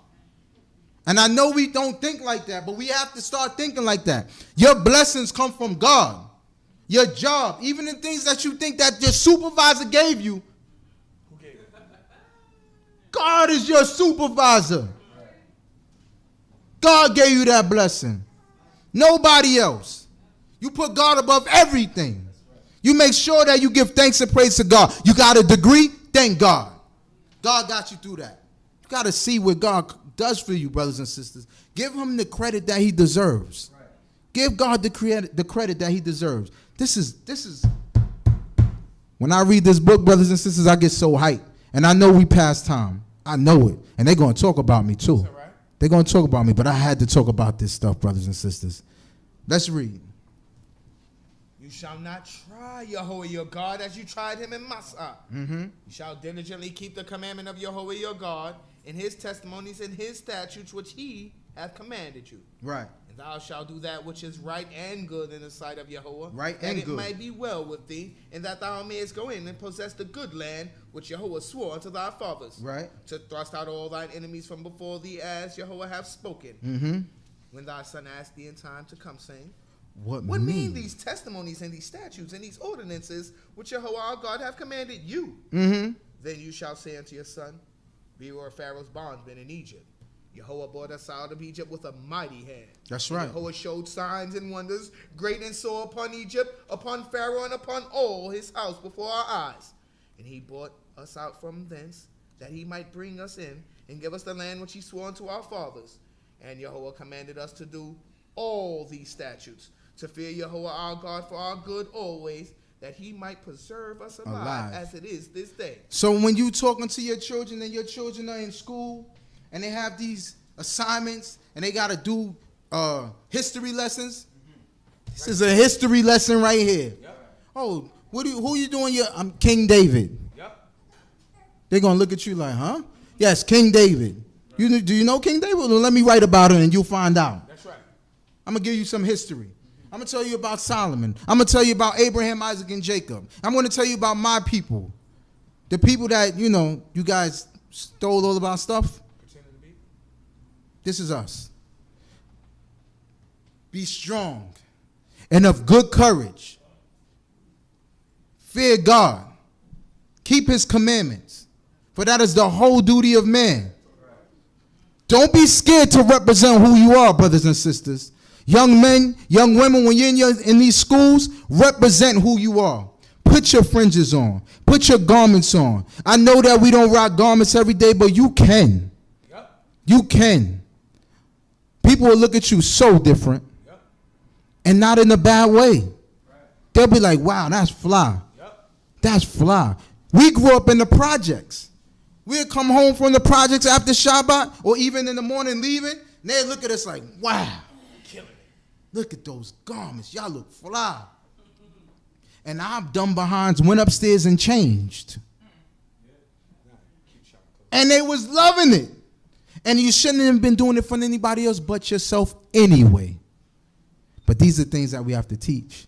And I know we don't think like that, but we have to start thinking like that. Your blessings come from God. Your job, even the things that you think that your supervisor gave you. Who gave it? God is your supervisor. God gave you that blessing. Nobody else. You put God above everything. You make sure that you give thanks and praise to God. You got a degree? Thank God. God got you through that. You got to see what God does for you, brothers and sisters. Give him the credit that he deserves. Right. Give God the credit that he deserves. This is when I read this book, brothers and sisters, I get so hyped. And I know we past time. I know it. And they're going to talk about me too. Right. They're going to talk about me, but I had to talk about this stuff, brothers and sisters. Let's read. You shall not try Yahweh your God as you tried him in Massah. You shall diligently keep the commandment of Yahweh your God, and his testimonies and his statutes which he hath commanded you. Right. And thou shalt do that which is right and good in the sight of Yahweh. Right that and it good. may be well with thee, and that thou mayest go in and possess the good land which Yahweh swore unto thy fathers. Right. To thrust out all thine enemies from before thee, as Yahweh hath spoken. Mm-hmm. When thy son asked thee in time to come, saying, What mean these testimonies and these statutes and these ordinances which Yahweh our God hath commanded you? Mm-hmm. Then you shall say unto your son, beware of Pharaoh's bondsmen in Egypt. Yahweh brought us out of Egypt with a mighty hand. That's and right. Yahweh showed signs and wonders, great and sore, upon Egypt, upon Pharaoh, and upon all his house before our eyes. And he brought us out from thence, that he might bring us in and give us the land which he swore unto our fathers. And Yahweh commanded us to do all these statutes, to fear Yahweh our God for our good always, that he might preserve us alive as it is this day. So when you talking to your children and your children are in school and they have these assignments and they got to do history lessons, this is a history lesson right here. Yep. Oh, who you doing? I'm King David. Yep. They're going to look at you like, huh? Yes, King David. Do you know King David? Well, let me write about him and you'll find out. That's right. I'm going to give you some history. I'm going to tell you about Solomon. I'm going to tell you about Abraham, Isaac, and Jacob. I'm going to tell you about my people. The people that, you guys stole all of our stuff. This is us. Be strong and of good courage. Fear God. Keep his commandments. For that is the whole duty of man. Don't be scared to represent who you are, brothers and sisters. Young men, young women, when you're in these schools, represent who you are. Put your fringes on. Put your garments on. I know that we don't rock garments every day, but you can. Yep. You can. People will look at you so different. Yep. And not in a bad way. Right. They'll be like, wow, that's fly. Yep. That's fly. We grew up in the projects. We'll come home from the projects after Shabbat or even in the morning leaving, and they'll look at us like, wow. Look at those garments. Y'all look fly. And our dumb behinds went upstairs and changed. And they was loving it. And you shouldn't have been doing it for anybody else but yourself anyway. But these are things that we have to teach.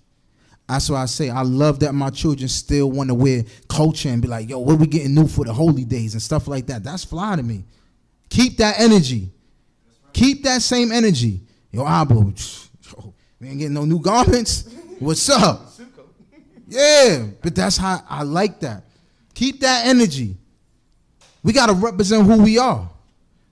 That's why I say I love that my children still want to wear culture and be like, yo, what we getting new for the holy days and stuff like that. That's fly to me. Keep that energy. Keep that same energy. Yo, Abu, we ain't getting no new garments. What's up? Yeah, but that's how I like that. Keep that energy. We got to represent who we are.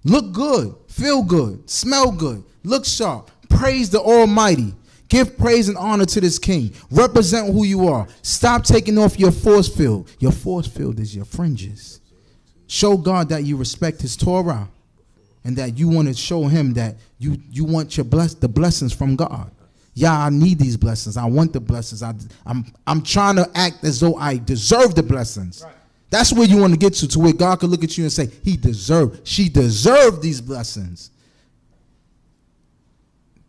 Look good, feel good, smell good, look sharp. Praise the Almighty. Give praise and honor to this King. Represent who you are. Stop taking off your force field. Your force field is your fringes. Show God that you respect his Torah and that you want to show him that you want the blessings from God. Yeah, I need these blessings. I want the blessings. I'm trying to act as though I deserve the blessings. Right. That's where you want to get to where God can look at you and say, she deserved these blessings.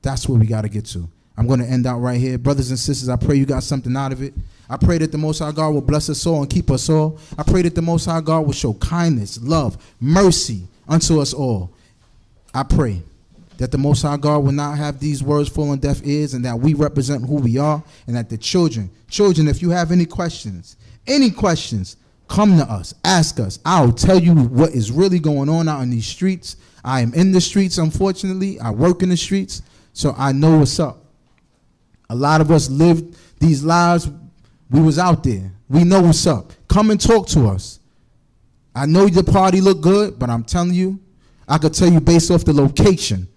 That's where we got to get to. I'm going to end out right here. Brothers and sisters, I pray you got something out of it. I pray that the Most High God will bless us all and keep us all. I pray that the Most High God will show kindness, love, mercy unto us all. I pray that the Most High God will not have these words fall on deaf ears and that we represent who we are and that the children, if you have any questions, come to us, ask us. I'll tell you what is really going on out in these streets. I am in the streets, unfortunately. I work in the streets, so I know what's up. A lot of us lived these lives. We was out there. We know what's up. Come and talk to us. I know the party look good, but I'm telling you, I could tell you based off the location,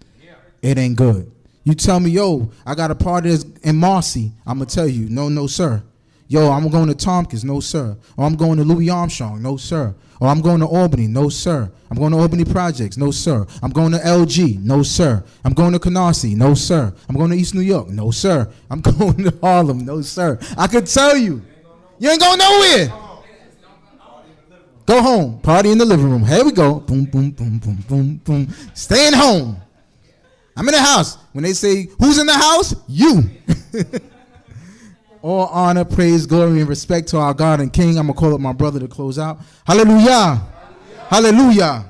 it ain't good. You tell me, yo, I got a party in Marcy. I'm going to tell you, no, sir. Yo, I'm going to Tompkins. No, sir. Or I'm going to Louis Armstrong. No, sir. Or I'm going to Albany. No, sir. I'm going to Albany Projects. No, sir. I'm going to LG. No, sir. I'm going to Canarsie. No, sir. I'm going to East New York. No, sir. I'm going to Harlem. No, sir. I could tell you. You ain't going nowhere. Go home. Party in the living room. Here we go. Boom, boom, boom, boom, boom, boom. Staying home. I'm in the house. When they say, who's in the house? You. All honor, praise, glory, and respect to our God and King. I'm going to call up my brother to close out. Hallelujah. Hallelujah. Hallelujah.